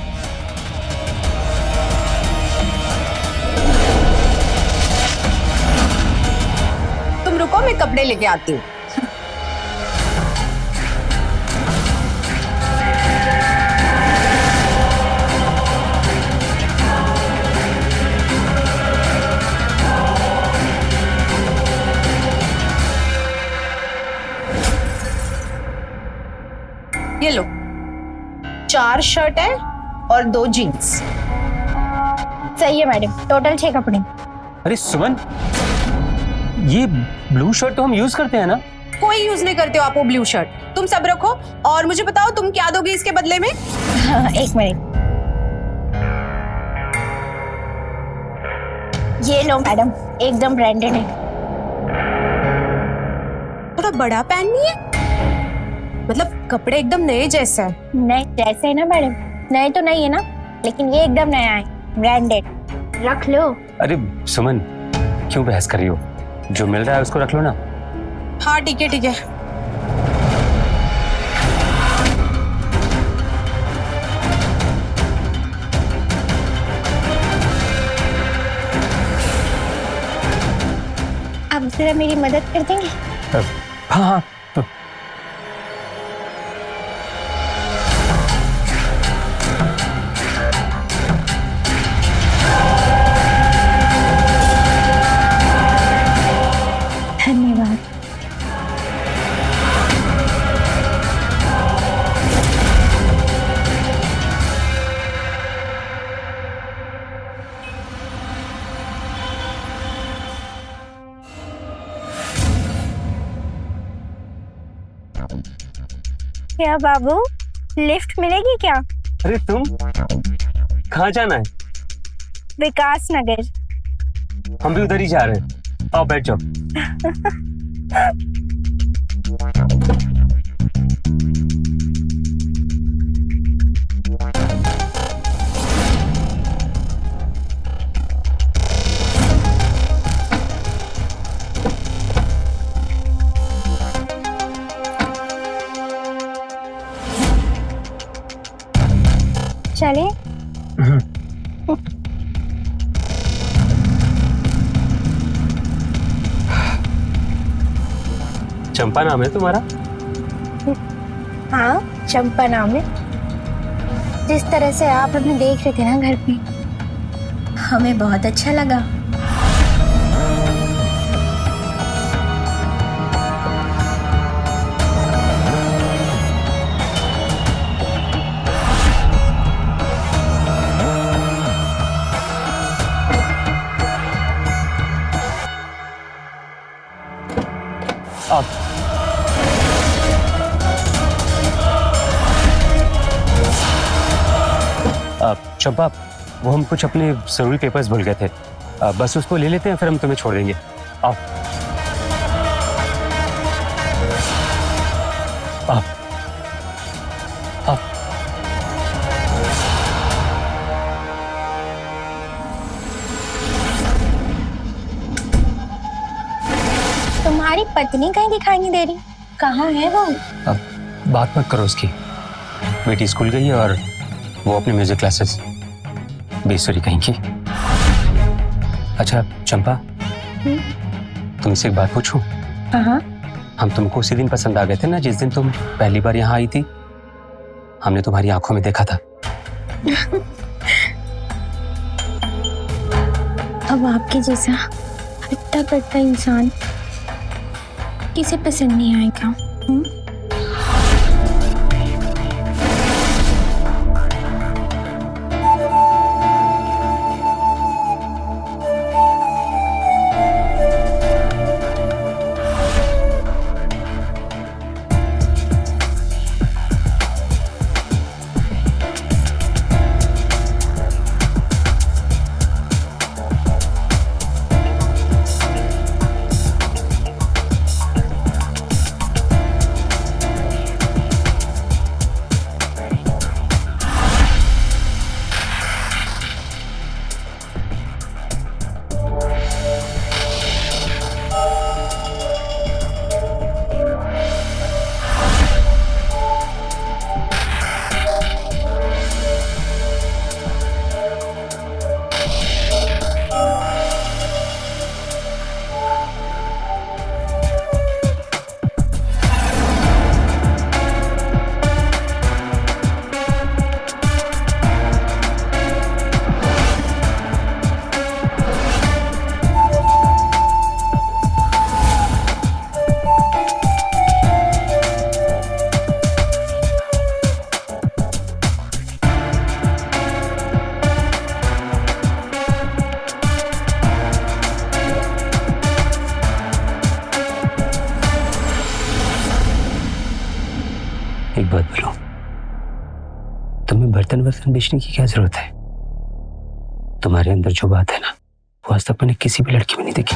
तुम रुको, मैं कपड़े लेके आती हूँ। ये लो, 4 शर्ट है और 2 जीन्स। सही है मैडम, टोटल 6 कपड़े। अरे सुमन, ये ब्लू शर्ट तो हम यूज करते हैं ना। कोई यूज नहीं करते हो आप वो ब्लू शर्ट। तुम सब रखो और मुझे बताओ तुम क्या दोगे इसके बदले में। हाँ, एक मिनट। ये लो मैडम, एकदम ब्रांडेड है। थोड़ा बड़ा पैन नहीं है? मतलब कपड़े एकदम नए जैसे है। नए जैसे है ना मैडम, नए तो नहीं है ना, लेकिन ये एकदम नया है, ब्रांडेड। रख लो। अरे सुमन, क्यों बहस कर रही हो? जो मिल रहा है उसको रख लो ना। हाँ ठीक है ठीक है। आप जरा मेरी मदद कर देंगे? हाँ हाँ। धन्यवाद। क्या बाबू, लिफ्ट मिलेगी क्या? अरे तुम कहाँ जाना है? विकास नगर। हम भी उधर ही जा रहे हैं। आओ बैठ जाओ। चले। चंपा नाम है तुम्हारा? हाँ, चंपा नाम है। जिस तरह से आप हमें देख रहे थे ना घर पे, हमें बहुत अच्छा लगा। चंपा, वो हम कुछ अपने जरूरी पेपर्स भूल गए थे। बस उसको ले लेते हैं, फिर हम तुम्हें छोड़ देंगे। आओ आओ आओ। तुम्हारी पत्नी कहीं दिखाई नहीं दे रही, कहाँ है वो? बात मत करो उसकी। बेटी स्कूल गई है और वो अपने म्यूजिक क्लासेस। बेसुरी कहीं की। अच्छा चंपा, तुमसे एक बात पूछूं? हाँ। हम तुमको उसी दिन पसंद आ गए थे ना, जिस दिन तुम पहली बार यहाँ आई थी। हमने तुम्हारी आंखों में देखा था। अब आपके जैसा हट्टा कट्टा इंसान किसे पसंद नहीं आएगा? एक बात बोलो, तुम्हें बर्तन वर्तन बेचने की क्या जरूरत है? तुम्हारे अंदर जो बात है ना, वो आज तक मैंने किसी भी लड़की में नहीं देखी।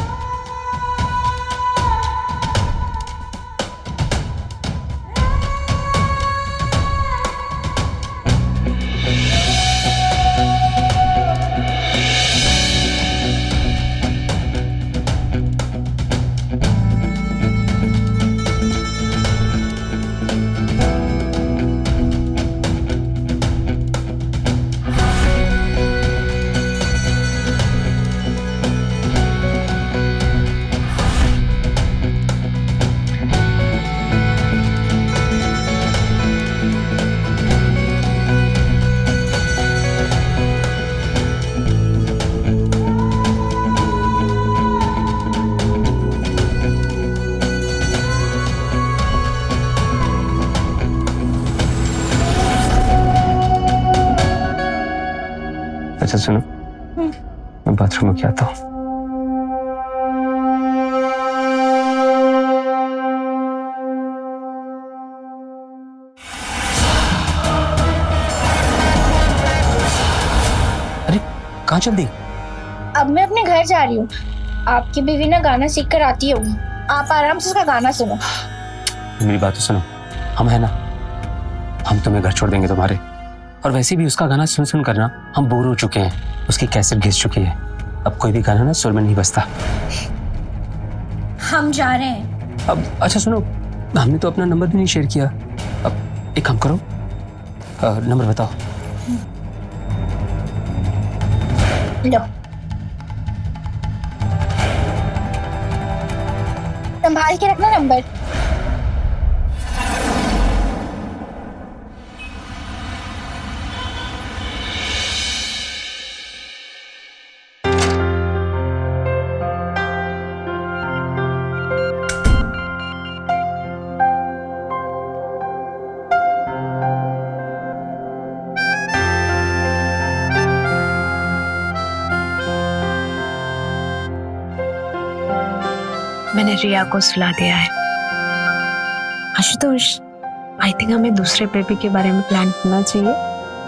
अच्छा सुनो, मैं बाथरूम में आता हूँ। अरे कहाँ चल दी? अब मैं अपने घर जा रही हूँ। आपकी बीवी ना गाना सीख कर आती होगी, आप आराम से उसका गाना सुनो। मेरी बात तो सुनो, हम है ना, हम तुम्हें घर छोड़ देंगे तुम्हारे। और वैसे भी उसका गाना सुन सुन करना हम बोर हो चुके हैं, उसकी कैसेट घिस चुकी है। अब कोई भी गाना ना सुर में नहीं बजता। हम जा रहे हैं। अब अच्छा सुनो, हमने तो अपना नंबर भी नहीं शेयर किया। अब एक काम करो, नंबर बताओ। लो, संभाल के रखना नंबर। मैंने रिया को सुला दिया है। आशुतोष, आई थिंक हमें दूसरे बेबी के बारे में प्लान करना चाहिए।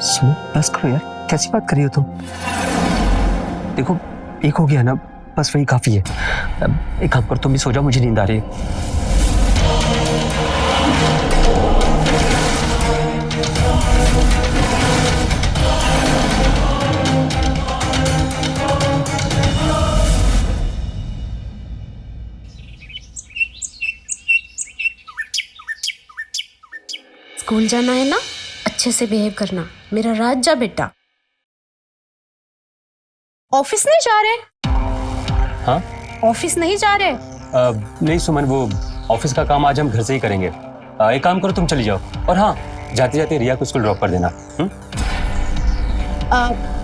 सुनो बस करो यार, कैसी बात कर रही हो तुम? देखो एक हो गया ना, बस वही काफी है। अब एक काम करो, तुम भी सो जाओ, मुझे नींद आ रही है। स्कूल जाना है ना, अच्छे से बिहेव करना, मेरा राजा बेटा। ऑफिस नहीं जा रहे? हाँ ऑफिस नहीं जा रहे? नहीं सुमन, वो ऑफिस का काम आज हम घर से ही करेंगे। एक काम करो, तुम चली जाओ, और हाँ जाते जाते रिया को स्कूल ड्रॉप कर देना।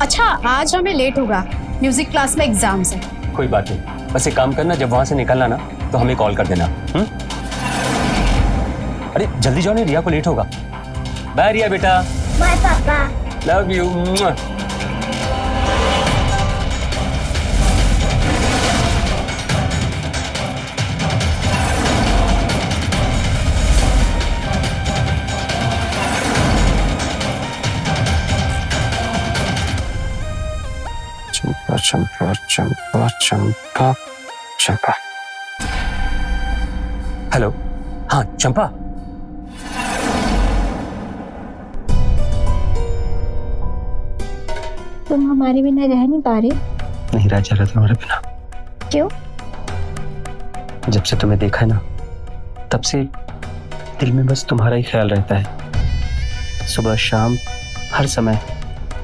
अच्छा, आज हमें लेट होगा, म्यूजिक क्लास में एग्जाम्स है। कोई बात नहीं, बस एक काम करना, जब वहां से निकलना ना तो हमें कॉल कर देना। अरे जल्दी जाओ, नहीं रिया को लेट होगा। बाय रिया बेटा। बाय पापा। Love you. Champa Champa Champa Champa Champa. Hello, हाँ चंपा। तुम हमारे बिना रह नहीं पा रहे? नहीं रह जा रहा तुम्हारे बिना। क्यों? जब से तुम्हें देखा है ना, तब से दिल में बस तुम्हारा ही ख्याल रहता है। सुबह शाम हर समय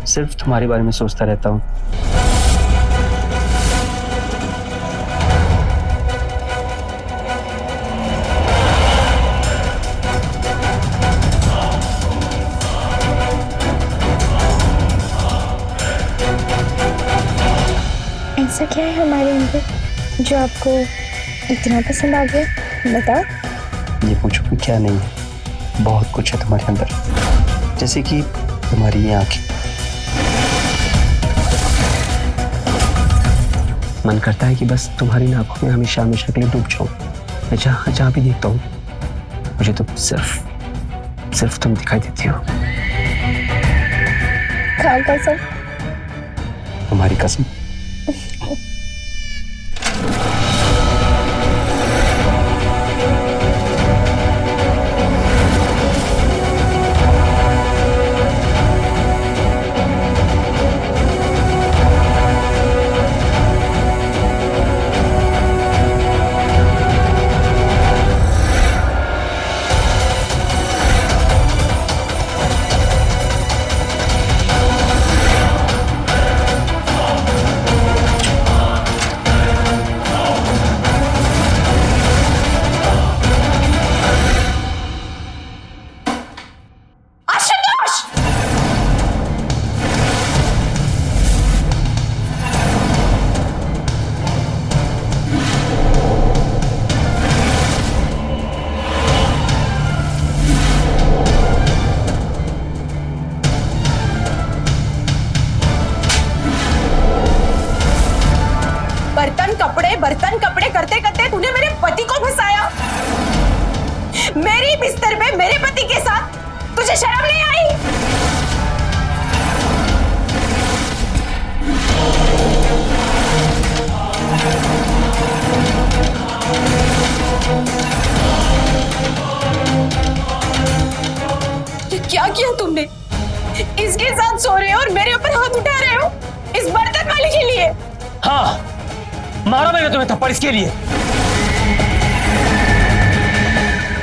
सिर्फ तुम्हारे बारे में सोचता रहता हूँ। ऐसा क्या है हमारे अंदर जो आपको इतना पसंद आ गया? बताओ। ये पूछो कि क्या नहीं है, बहुत कुछ है तुम्हारे अंदर, जैसे कि तुम्हारी ये आंखें। मन करता है कि बस तुम्हारी आंखों में हमेशा हमेशा के लिए डूब जाऊं। मैं जहाँ जहाँ भी देखता हूँ, मुझे तो सिर्फ सिर्फ तुम दिखाई देती हो। क्या कसम? तुम्हारी कसम। बर्तन कपड़े करते करते तूने मेरे पति को फंसाया। मेरी बिस्तर पे मेरे पति के साथ तुझे शर्म नहीं आई? ये क्या किया तुमने? इसके साथ सो रहे हो और मेरे ऊपर हाथ उठा रहे हो इस बर्तन वाले के लिए? हाँ, मारा मैंने तुम्हें थप्पड़ इसके लिए।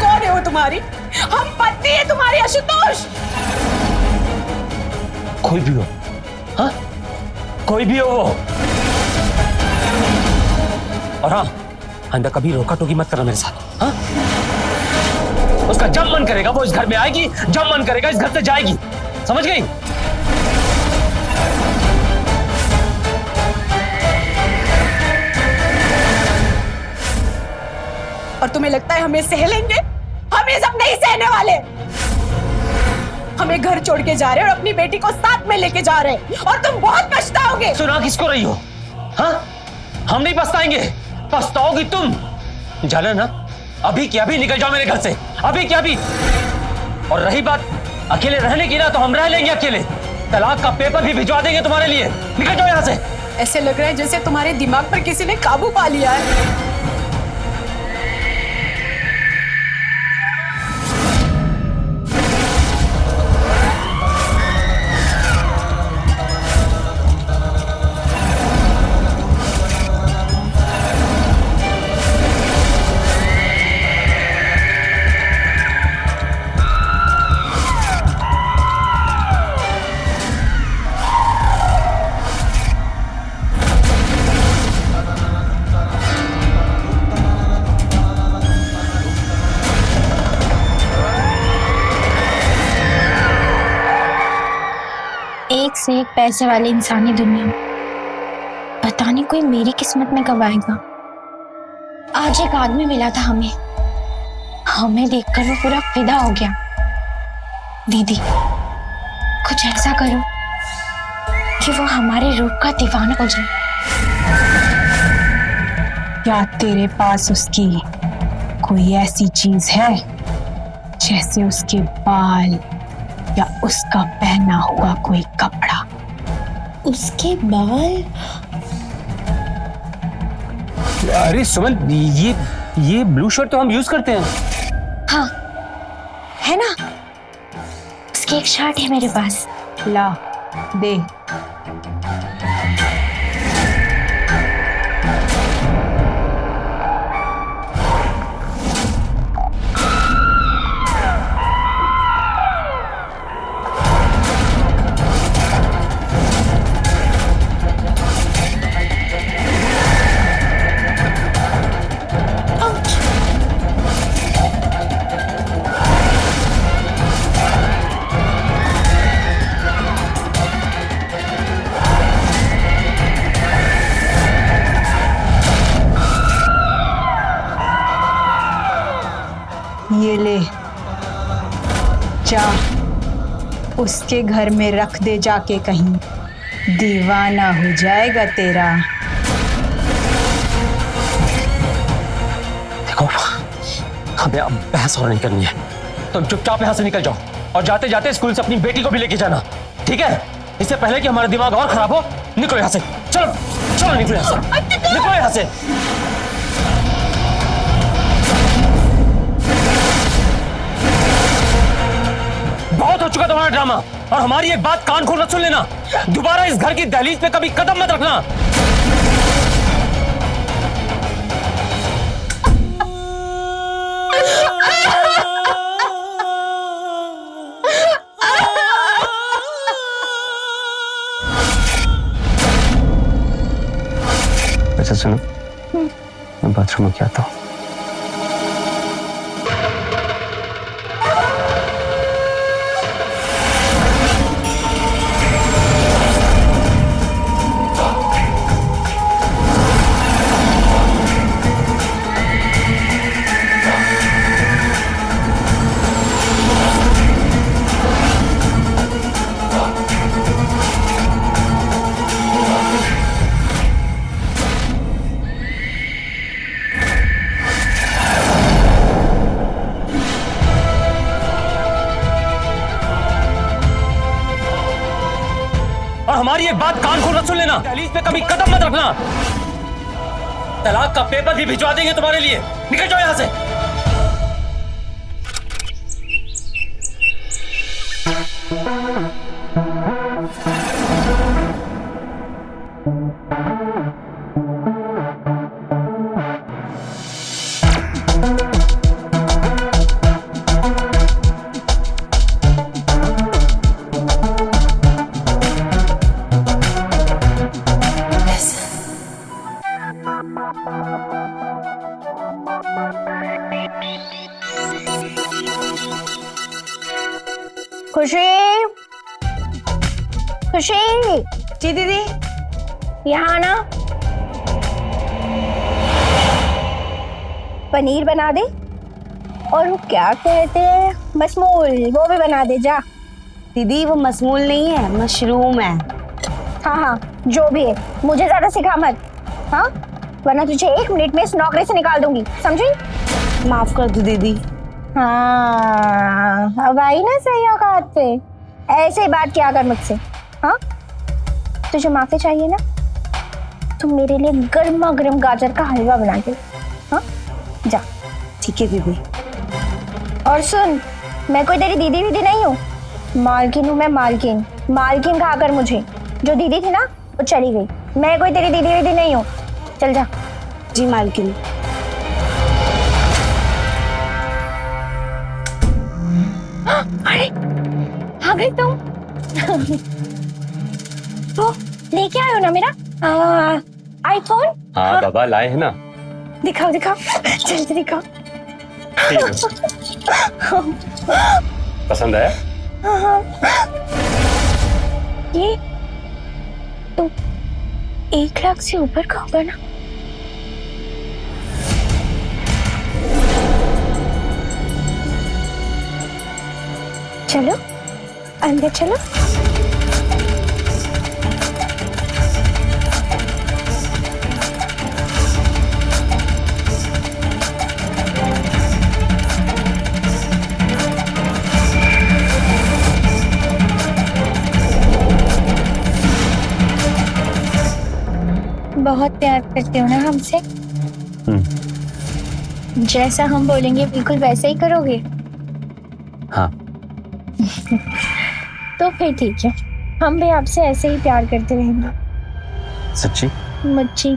कौन है वो तुम्हारी? हम पत्नी है तुम्हारी आशुतोष। कोई भी हो, हाँ, कोई भी हो वो। और हाँ, आइंदा कभी रोका टोकी मत करना मेरे साथ। हाँ, उसका जब मन करेगा वो इस घर में आएगी, जब मन करेगा इस घर से जाएगी, समझ गई? और तुम्हें लगता है हमें सह लेंगे? हम ये सब नहीं सहने वाले। हमें घर छोड़ के जा रहे हैं और अपनी बेटी को साथ में लेके जा रहे हैं और तुम बहुत पछताओगे। सुना किसको रही हो? हाँ, हम नहीं पछताएंगे, पछताओगी तुम। जाना ना, अभी क्या भी निकल जाओ मेरे घर से, अभी क्या भी। और रही बात अकेले रहने की ना, तो हम रह लेंगे अकेले। तलाक का पेपर भी भिजवा देंगे तुम्हारे लिए। निकल जाओ यहाँ से। ऐसे लग रहा है जैसे तुम्हारे दिमाग पर किसी ने काबू पा लिया है। एक से एक पैसे वाले इंसानी दुनिया में पता नहीं कोई मेरी किस्मत में कब आएगा। आज एक आदमी मिला था हमें देखकर वो पूरा फिदा हो गया। दीदी, कुछ ऐसा करो कि वो हमारे रूप का दीवाना हो जाए। क्या तेरे पास उसकी कोई ऐसी चीज है जैसे उसके बाल या उसका पहना हुआ कोई कपड़ा? उसके बाल? अरे सुमन, ये ब्लू शर्ट तो हम यूज करते हैं। हाँ, है ना? उसकी एक शर्ट है मेरे पास। ला दे। ये ले, जा उसके घर में रख दे जाके, कहीं दीवाना हो जाएगा तेरा। देखो, हमें अब बहस और नहीं करनी है। तुम चुपचाप यहाँ से निकल जाओ और जाते जाते स्कूल से अपनी बेटी को भी लेके जाना, ठीक है? इससे पहले कि हमारा दिमाग और खराब हो। निकलो यहाँ से, चलो चलो निकलो यहाँ से, निकलो यहाँ से। बहुत हो चुका तुम्हारा ड्रामा, और हमारी एक बात कान खोल कर सुन लेना, दोबारा इस घर की दहलीज पे कभी कदम मत रखना। अच्छा सुनो, मैं बाथरूम में क्या आता हूँ। और हमारी एक बात कान खोल कर सुन लेना, दहलीज पे कभी कदम मत रखना। तलाक का पेपर भी भिजवा देंगे तुम्हारे लिए। निकल जाओ यहाँ से। खुशी, खुशी। जी दीदी। यहाँ ना, पनीर बना दे, और वो क्या कहते हैं, मसमूल, वो भी बना दे जा। दीदी वो मसमूल नहीं है, मशरूम है। हाँ हाँ, जो भी है, मुझे ज्यादा सिखा मत, हाँ, वरना तुझे 1 मिनट में इस नौकरी से निकाल दूंगी, समझी? माफ कर दो दीदी। हाँ, अब आई ना सही औकात पे। ऐसे बात क्या कर मुझसे, हाँ? तुझे माफी चाहिए ना, तुम मेरे लिए गर्मा गर्म गाजर का हलवा बना दे, हाँ? जा। ठीक है दीदी। और सुन, मैं कोई तेरी दीदी वीदी नहीं हूँ, मालकिन हूँ मैं, मालकिन। मालकिन कहा कर मुझे। जो दीदी थी ना, वो चली गई। मैं कोई तेरी दीदी वीदी नहीं हूँ, चल जा। जी मालकिन। अरे आ गई तुम। तो लेके आए हो ना मेरा आईफोन? हाँ बाबा लाए हैं ना। दिखाओ दिखाओ, जल्दी दिखाओ। पसंद आया? हाँ। ये तो 1 लाख से ऊपर का होगा ना? चलो अंदर चलो। बहुत प्यार करते हो ना हमसे? जैसा हम बोलेंगे बिल्कुल वैसा ही करोगे? हाँ। तो फिर ठीक है, हम भी आपसे ऐसे ही प्यार करते रहेंगे। सच्ची? मुच्ची।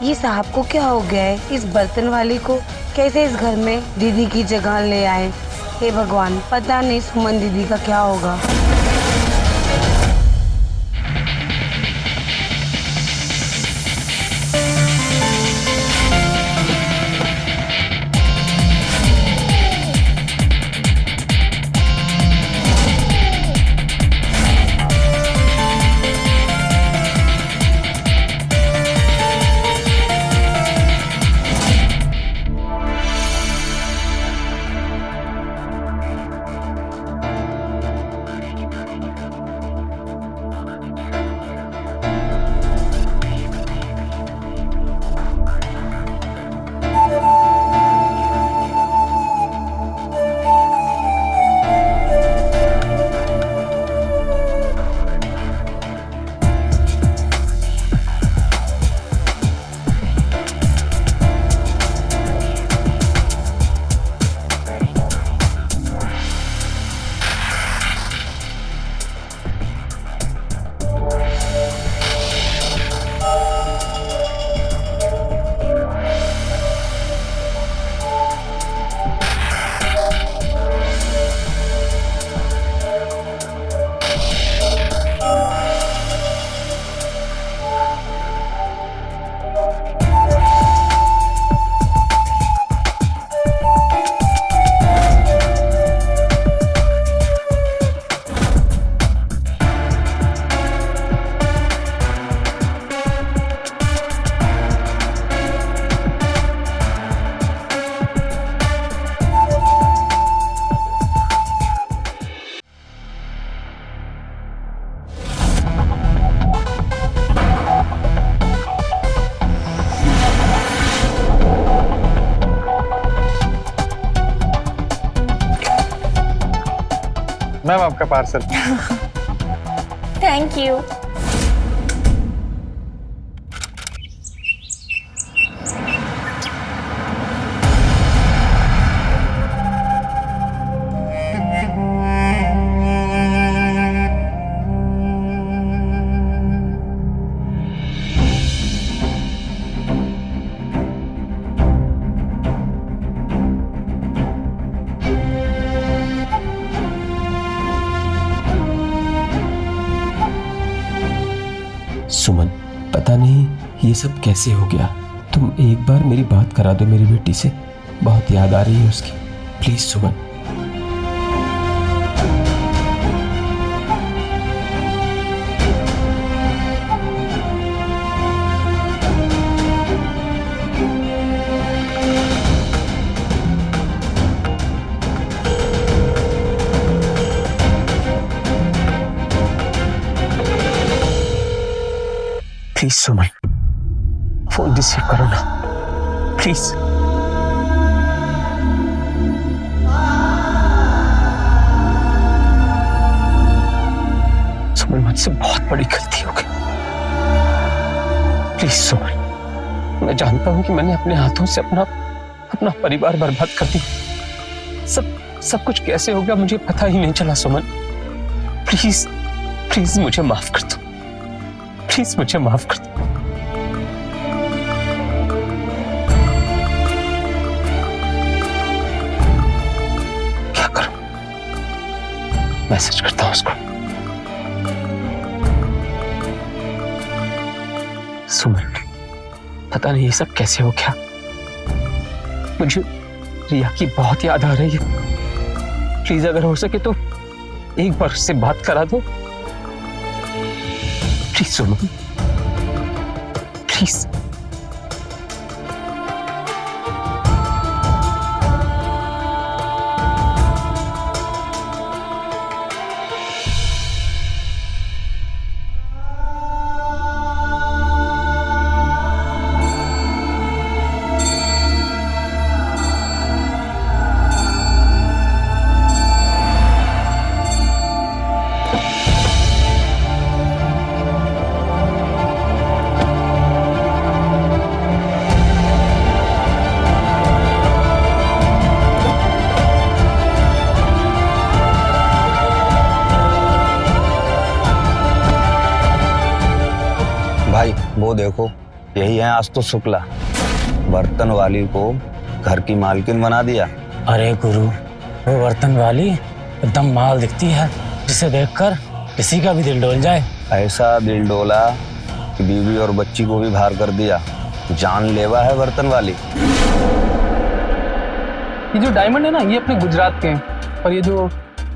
ये साहब को क्या हो गया है? इस बर्तन वाली को कैसे इस घर में दीदी की जगह ले आए? हे भगवान, पता नहीं सुमन दीदी का क्या होगा। मैम आपका पार्सल। Thank you. सुमन, पता नहीं ये सब कैसे हो गया। तुम एक बार मेरी बात करा दो मेरी बेटी से, बहुत याद आ रही है उसकी। Please Suman. Please Suman, phone receive करो ना प्लीज। सुमन, मुझसे बहुत बड़ी गलती हो गई। प्लीज सुमन, मैं जानता हूं कि मैंने अपने हाथों से अपना परिवार बर्बाद कर दिया। सब कुछ कैसे हो गया मुझे पता ही नहीं चला। सुमन, प्लीज प्लीज मुझे माफ कर दो। प्लीज मुझे माफ कर दो। क्या करूं? मैसेज करता हूं उसको। सुमन, पता नहीं ये सब कैसे हो गया। मुझे रिया की बहुत याद आ रही है। प्लीज अगर हो सके तो एक बार उससे बात करा दो। Please Suman, please. भाई वो देखो, यही है आज तो शुक्ला, बर्तन वाली को घर की मालकिन बना दिया। अरे गुरु, वो बर्तन वाली एकदम माल दिखती है, जिसे देखकर किसी का भी दिल डोल जाए। ऐसा दिल डोला कि बीवी और बच्ची को भी बाहर कर दिया। जानलेवा है बर्तन वाली। ये जो डायमंड है ना, ये अपने गुजरात के हैं, और ये जो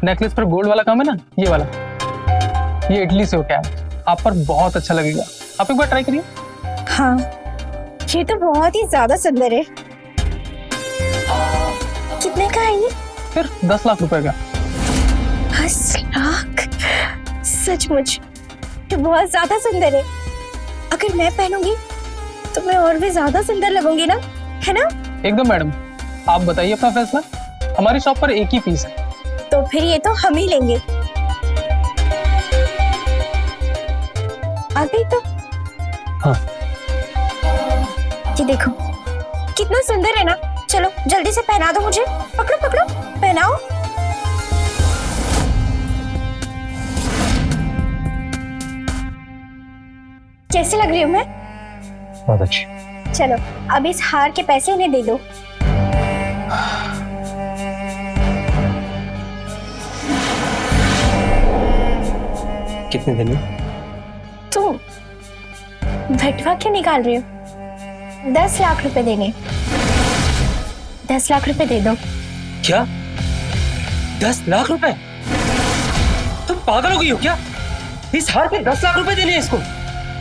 नेकलेस पर गोल्ड वाला काम है ना, ये वाला, ये इटली से होके आया। आप पर बहुत अच्छा लगेगा, आप एक बार ट्राई करिए। हाँ, ये तो बहुत ही ज्यादा सुंदर है। कितने का है ये? फिर 10 लाख रुपए का। 10 लाख? सचमुच ये बहुत ज्यादा सुंदर है। अगर मैं पहनूंगी तो मैं और भी ज्यादा सुंदर लगूंगी ना, है ना? एकदम मैडम, आप बताइए अपना फैसला। हमारी शॉप पर एक ही पीस है। तो फिर ये तो हम ही लेंगे। आ गई तो? हाँ। ये देखो कितना सुंदर है ना। चलो जल्दी से पहना दो मुझे। पकड़ो पकड़ो, पहनाओ। कैसी लग रही हूँ मैं? बहुत अच्छी। चलो अब इस हार के पैसे इन्हें दे दो। कितने दिन में? तुम भटवा क्यों निकाल रही हो? 10 लाख रुपए देने। 10 लाख रुपए दे दो। क्या? 10 लाख रुपए? तुम पागल हो गई हो क्या? इस हार पे 10 लाख रुपए देने हैं इसको?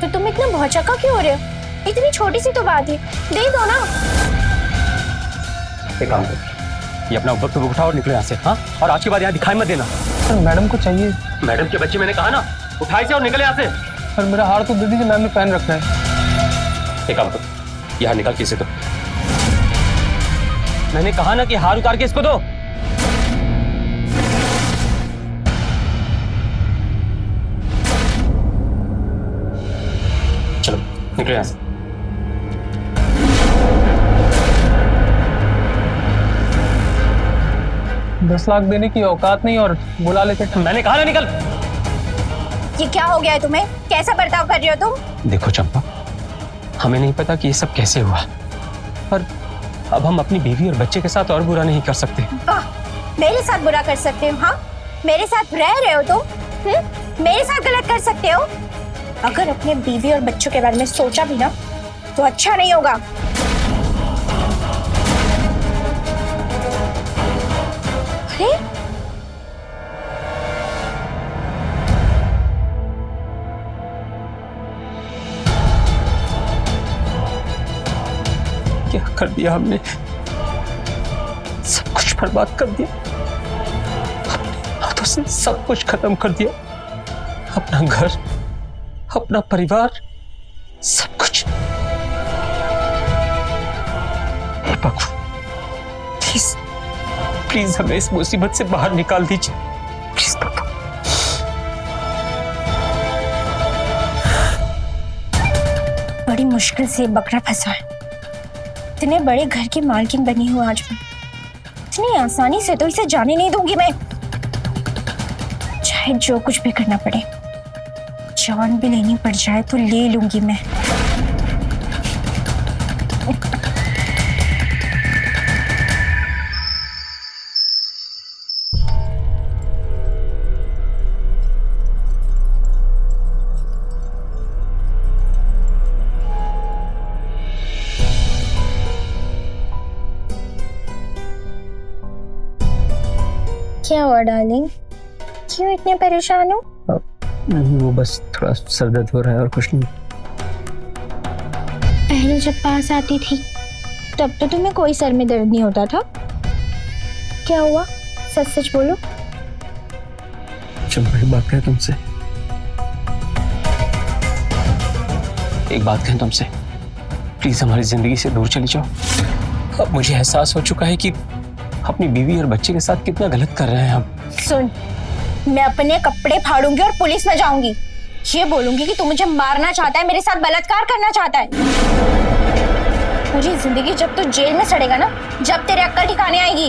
तो तुम इतना भौचक्का क्यों हो रहे हो? इतनी छोटी सी तो बात है, दे दो ना। एक काम करो, ये अपना वक्त उठा और निकलो यहाँ से। हाँ, और आज के बाद यहाँ दिखाई मत देना। सर मैडम को चाहिए। मैडम के बच्चे, मैंने कहा ना, उठाए से और निकले यहाँ से। सर मेरा हार तो दे दीजिए, मैम ने पहन रखा है। एक काम करो, यहाँ निकाल के इसे दो। मैंने कहा ना कि हार उतार के इसको दो। निकलो यहाँ से। 10 लाख देने की औकात नहीं और बुला लेते। मैंने कहा ना निकल। ये क्या हो गया है तुम्हें? कैसा बर्ताव कर रहे हो तुम? देखो चंपा, हमें नहीं पता कि ये सब कैसे हुआ, पर अब हम अपनी बीवी और बच्चे के साथ और बुरा नहीं कर सकते। वाह, मेरे साथ बुरा कर सकते हो? हाँ, मेरे साथ रह रहे हो तुम? मेरे साथ गलत कर सकते हो? अगर अपने बीवी और बच्चों के बारे में सोचा भी ना तो अच्छा नहीं होगा। अरे क्या कर दिया हमने? सब कुछ बर्बाद कर दिया, अपने हाथों से सब कुछ खत्म कर दिया, अपना घर, अपना परिवार, सब कुछ। हे भगवान, प्लीज प्लीज हमें इस मुसीबत से बाहर निकाल दीजिए, प्लीज पापा। बड़ी मुश्किल से बकरा फंसा है। इतने बड़े घर की मालकिन बनी हूँ आज मैं, इतनी आसानी से तो इसे जाने नहीं दूंगी मैं। चाहे जो कुछ भी करना पड़े, जान भी लेनी पड़ जाए तो ले लूंगी मैं। क्या हुआ डार्लिंग? क्यों इतने परेशान हो? नहीं, वो बस थोड़ा सर दर्द हो रहा है और कुछ नहीं। पहले जब पास आती थी तब तो तुम्हें कोई सर में दर्द नहीं होता था। क्या हुआ? सच सच बोलो। चंपा, एक बात कहें तुमसे, एक बात कहें तुमसे, प्लीज हमारी जिंदगी से दूर चली जाओ। अब मुझे एहसास हो चुका है कि अपनी बीवी और बच्चे के साथ कितना गलत कर रहे हैं हम। सुन, मैं अपने कपड़े फाड़ूंगी और पुलिस में जाऊंगी। ये बोलूंगी कि तू मुझे मारना चाहता है, मेरे साथ बलात्कार करना चाहता है। मुझे जिंदगी जब तू जेल में सड़ेगा ना, जब तेरे अक्ल ठिकाने आएगी।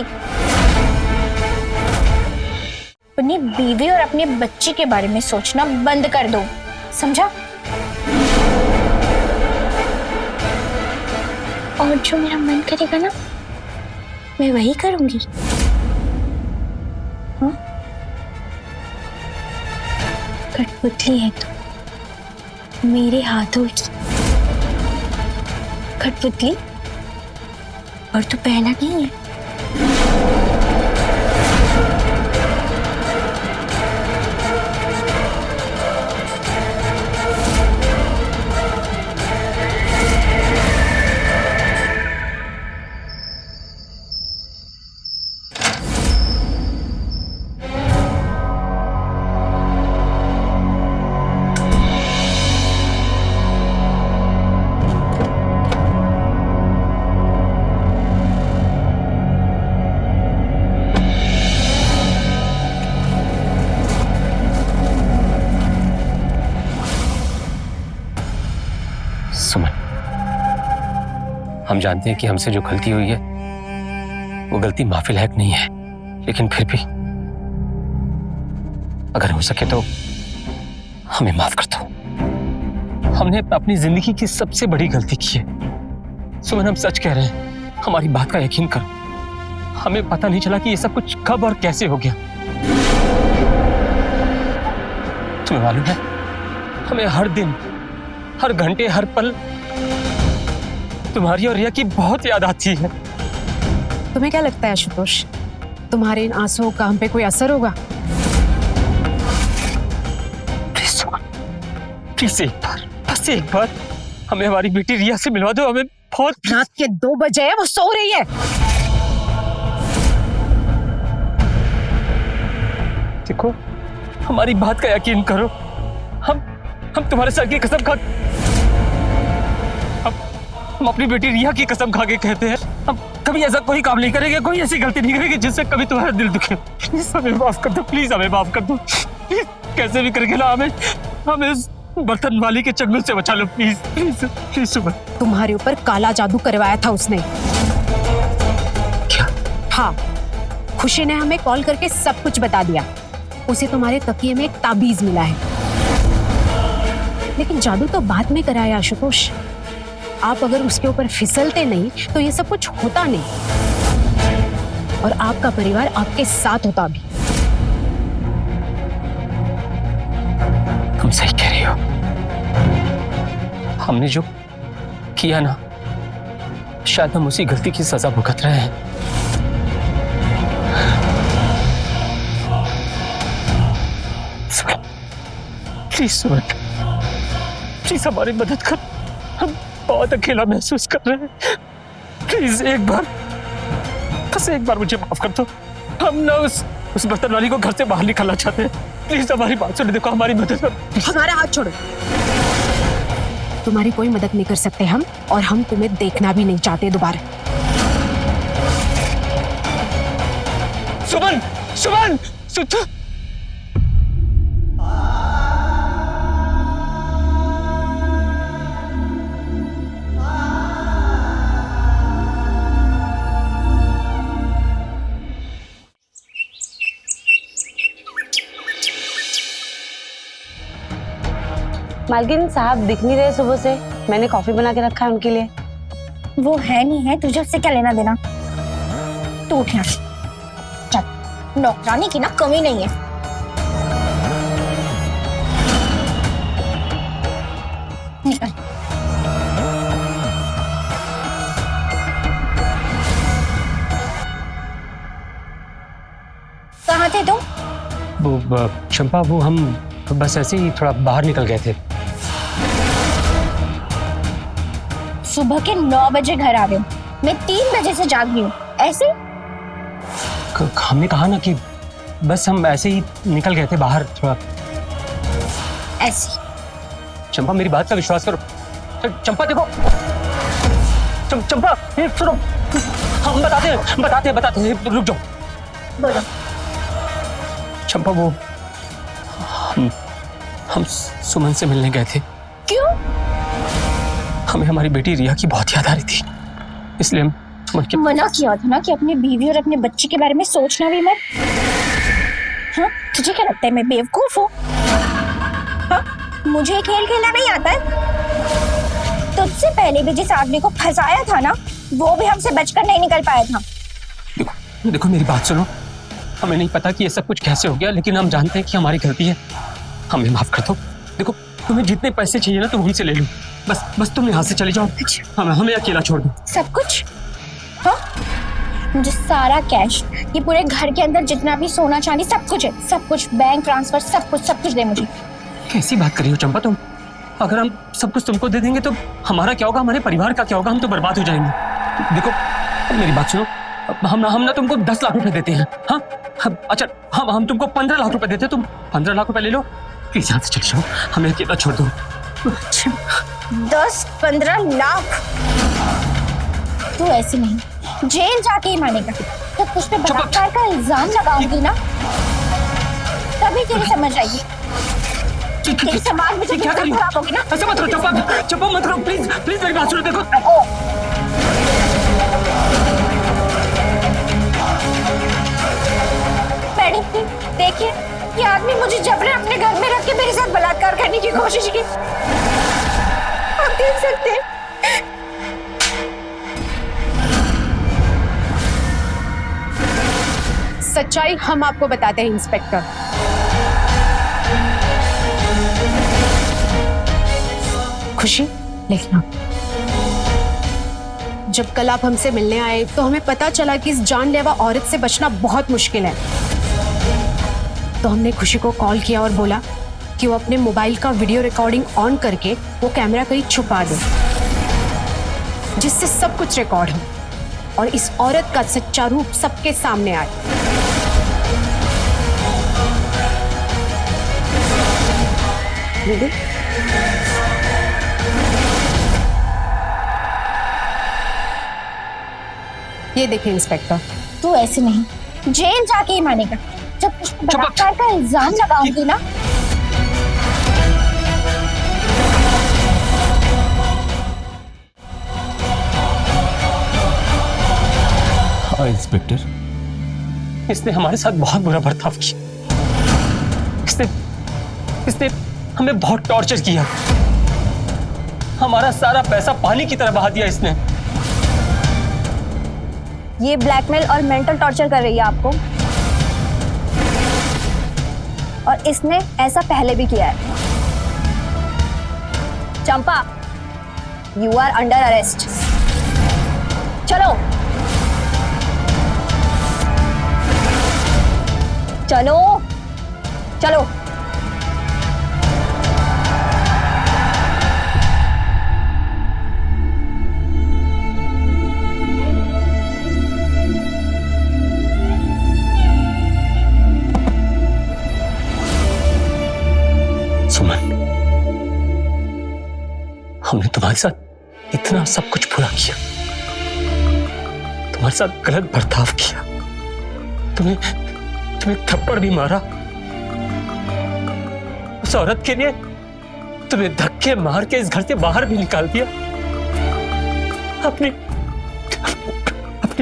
अपनी बीवी और अपने बच्चे के बारे में सोचना बंद कर दो, समझा? और जो मेरा मन करेगा ना मैं वही करूंगी। हाँ? कठपुतली है तू, मेरे हाथों की कठपुतली, और तू पहला नहीं है। सुमन, हम जानते हैं कि हमसे जो गलती हुई है वो गलती माफी लायक नहीं है, लेकिन फिर भी अगर हो सके तो हमें माफ कर दो। हमने अपनी जिंदगी की सबसे बड़ी गलती की है। सुमन, हम सच कह रहे हैं, हमारी बात का यकीन करो। हमें पता नहीं चला कि ये सब कुछ कब और कैसे हो गया। तुम्हें मालूम है, हमें हर दिन, हर घंटे, हर पल तुम्हारी और रिया की बहुत याद आती है। तुम्हें क्या लगता है आशुतोष, तुम्हारे इन आंसुओं का हम पे कोई असर होगा? प्लीज एक बार, बस एक बार हमें हमारी बेटी रिया से मिलवा दो। हमें बहुत रात के 2 बजे है, वो सो रही है। देखो, हमारी बात का यकीन करो। हम तुम्हारे सर की कसम खा, हम अपनी बेटी रिया की कसम खा के कहते हैं, हम कभी ऐसा कोई काम नहीं करेंगे, कोई ऐसी गलती नहीं करेंगे जिससे कभी तुम्हारा दिल दुखे। प्लीज हमें माफ कर दो, प्लीज हमें माफ कर दो, प्लीज कैसे भी करके ना हमें बर्तन वाली के चंगुल से बचा लो प्लीज प्लीज प्लीज सुमन। तुम्हारे ऊपर काला जादू करवाया था उसने। क्या? हाँ, खुशी ने हमें कॉल करके सब कुछ बता दिया। उसे तुम्हारे तकिए में एक ताबीज मिला है, लेकिन जादू तो बाद में कराया आशुतोष। आप अगर उसके ऊपर फिसलते नहीं तो ये सब कुछ होता नहीं, और आपका परिवार आपके साथ होता भी। तुम सही कह रही हो। हमने जो किया ना, शायद हम उसी गलती की सजा भुगत रहे हैं। प्लीज सुमन, प्लीज हमारी मदद कर। हम बहुत अकेला महसूस कर रहे हैं। प्लीज एक बार, बस एक बार मुझे माफ कर दो। हम ना उस बर्तन वाली को घर से बाहर निकालना चाहते हैं। प्लीज हमारी बात सुनो, देखो हमारी मदद करो। हमारा हाथ छोड़ो। तुम्हारी कोई मदद नहीं कर सकते हम, और हम तुम्हें देखना भी नहीं चाहते दोबारा। सुमन, सुमन, सुन। मालकिन साहब दिख नहीं रहे सुबह से। मैंने कॉफी बना के रखा है उनके लिए। वो है नहीं है, तुझे उससे क्या लेना देना। तू उठ यहाँ से, चल। नौकरानी की ना कमी नहीं है। निकल। कहाँ थे तुम? वो चंपा, वो हम बस ऐसे ही थोड़ा बाहर निकल गए थे। सुबह के 9 बजे घर आ गए। मैं 3 बजे से जाग रही हूँ। ऐसे हमने कहा ना कि बस हम ऐसे ही निकल गए थे बाहर थोड़ा। ऐसे चंपा, मेरी बात का विश्वास करो। चंपा देखो, चंपा सुनो, हम बताते हैं, रुक जाओ। बोलो। चंपा, वो हम सुमन से मिलने गए थे। क्यों? हमें हमारी बेटी रिया की बहुत याद आ रही थी, इसलिए हम सुमन के। मना किया था ना कि अपनी बीवी और अपने बच्चे के बारे में सोचना भी मत। हाँ, तुझे क्या लगता है मैं बेवकूफ हूँ? हाँ, मुझे खेल खेलना नहीं आता है। तुझसे पहले भी जिस आदमी को फंसाया था ना, वो भी हमसे बचकर नहीं निकल पाया था। देखो मेरी बात सुनो। हमें नहीं पता कि ये सब कुछ कैसे हो गया, लेकिन हम जानते हैं कि हमारी गलती है। हमें माफ कर दो। देखो, तुम्हें जितने पैसे चाहिए ना तुम हमसे ले लो। बस तुम यहाँ से चले जाओ। हमें अकेला छोड़ दो। सब कुछ? हाँ, मुझे सारा कैश, ये पूरे घर के अंदर जितना भी सोना चांदी सब कुछ है। सब कुछ, बैंक ट्रांसफर, सब कुछ दे मुझे। कैसी बात कर रही हो चंपा तुम? अगर हम सब कुछ तुमको दे देंगे तो हमारा क्या होगा, हमारे परिवार का क्या होगा? हम तो बर्बाद हो जाएंगे। देखो मेरी बात सुनो, हम ना तुमको 10 लाख रुपए देते हैं। हाँ अच्छा, हम तुमको 15 लाख रुपए देते हैं। तुम 15 लाख रुपए ले लो। प्लीज यहाँ से चले जाओ, हमें अकेला छोड़ दो। 10-15 लाख? तू ऐसे नहीं, जेल जाके ही मानेगा। तो तुझ पे बलात्कार का इल्जाम लगाऊंगी ना, तभी तेरी समझ आएगी। तेरे समाज में क्या खराब होगी ना। ऐसा मत करो चंपा, मत करो प्लीज मेरी बात सुनो। देखो मैडम देखिए, ये आदमी मुझे जबरन अपने घर में रख के मेरे साथ बलात्कार करने की कोशिश की। आप देख सकते हैं। सच्चाई हम आपको बताते हैं इंस्पेक्टर। खुशी, लिखना। जब कल आप हमसे मिलने आए तो हमें पता चला कि इस जानलेवा औरत से बचना बहुत मुश्किल है। तो हमने खुशी को कॉल किया और बोला कि वो अपने मोबाइल का वीडियो रिकॉर्डिंग ऑन करके वो कैमरा कहीं छुपा दे, जिससे सब कुछ रिकॉर्ड हो और इस औरत का सच्चा रूप सबके सामने आए। दीदी, ये देखिए इंस्पेक्टर। तू ऐसे नहीं, जेल जाके ही मानेगा। जब तुझ पे बलात्कार का इल्जाम लगाऊंगी ना, इंस्पेक्टर? इसने हमारे साथ बहुत बुरा बर्ताव किया। इसने हमें बहुत टॉर्चर किया। हमारा सारा पैसा पानी की तरह बहा दिया इसने। ये ब्लैकमेल और मेंटल टॉर्चर कर रही है आपको, और इसने ऐसा पहले भी किया है। चंपा, यू आर अंडर अरेस्ट। चलो चलो चलो। सुमन, हमने तुम्हारे साथ इतना सब कुछ बुरा किया, तुम्हारे साथ गलत बर्ताव किया, तुम्हें थप्पड़ भी मारा। उस औरत के लिए तुम्हें धक्के मार के इस घर से बाहर भी निकाल दिया। अपनी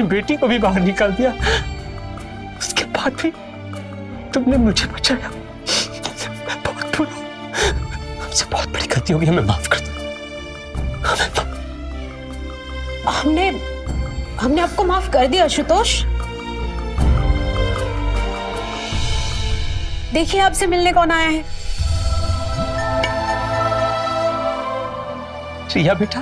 बेटी को भी बाहर निकाल दिया। उसके बाद भी तुमने मुझे बचाया। मैं बहुत बुरा हूं। हमसे बहुत बड़ी गलती होगी, हमें माफ कर दो। हमने आपको माफ कर दिया आशुतोष। देखिए आपसे मिलने कौन आया है। रिया बेटा,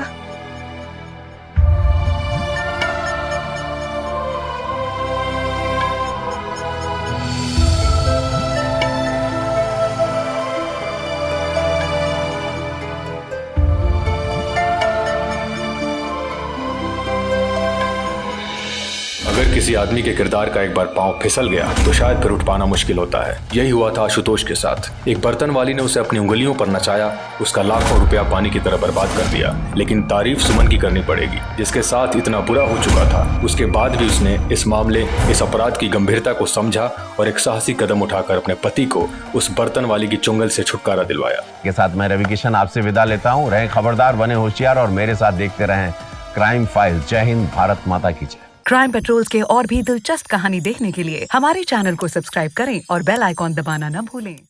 अगर किसी आदमी के किरदार का एक बार पांव फिसल गया तो शायद फिर उठ पाना मुश्किल होता है। यही हुआ था आशुतोष के साथ। एक बर्तन वाली ने उसे अपनी उंगलियों पर नचाया, उसका लाखों रुपया पानी की तरह बर्बाद कर दिया। लेकिन तारीफ सुमन की करनी पड़ेगी, जिसके साथ इतना बुरा हो चुका था। उसके बाद भी उसने इस मामले, इस अपराध की गंभीरता को समझा और एक साहसी कदम उठाकर अपने पति को उस बर्तन वाली की चुंगल से छुटकारा दिलवाया। के साथ मैं रवि किशन आपसे विदा लेता हूँ। रहें खबरदार, बने होशियार और मेरे साथ देखते रहें क्राइम फाइल। जय हिंद, भारत माता की जय। क्राइम पेट्रोल्स के और भी दिलचस्प कहानी देखने के लिए हमारे चैनल को सब्सक्राइब करें और बेल आइकॉन दबाना न भूलें।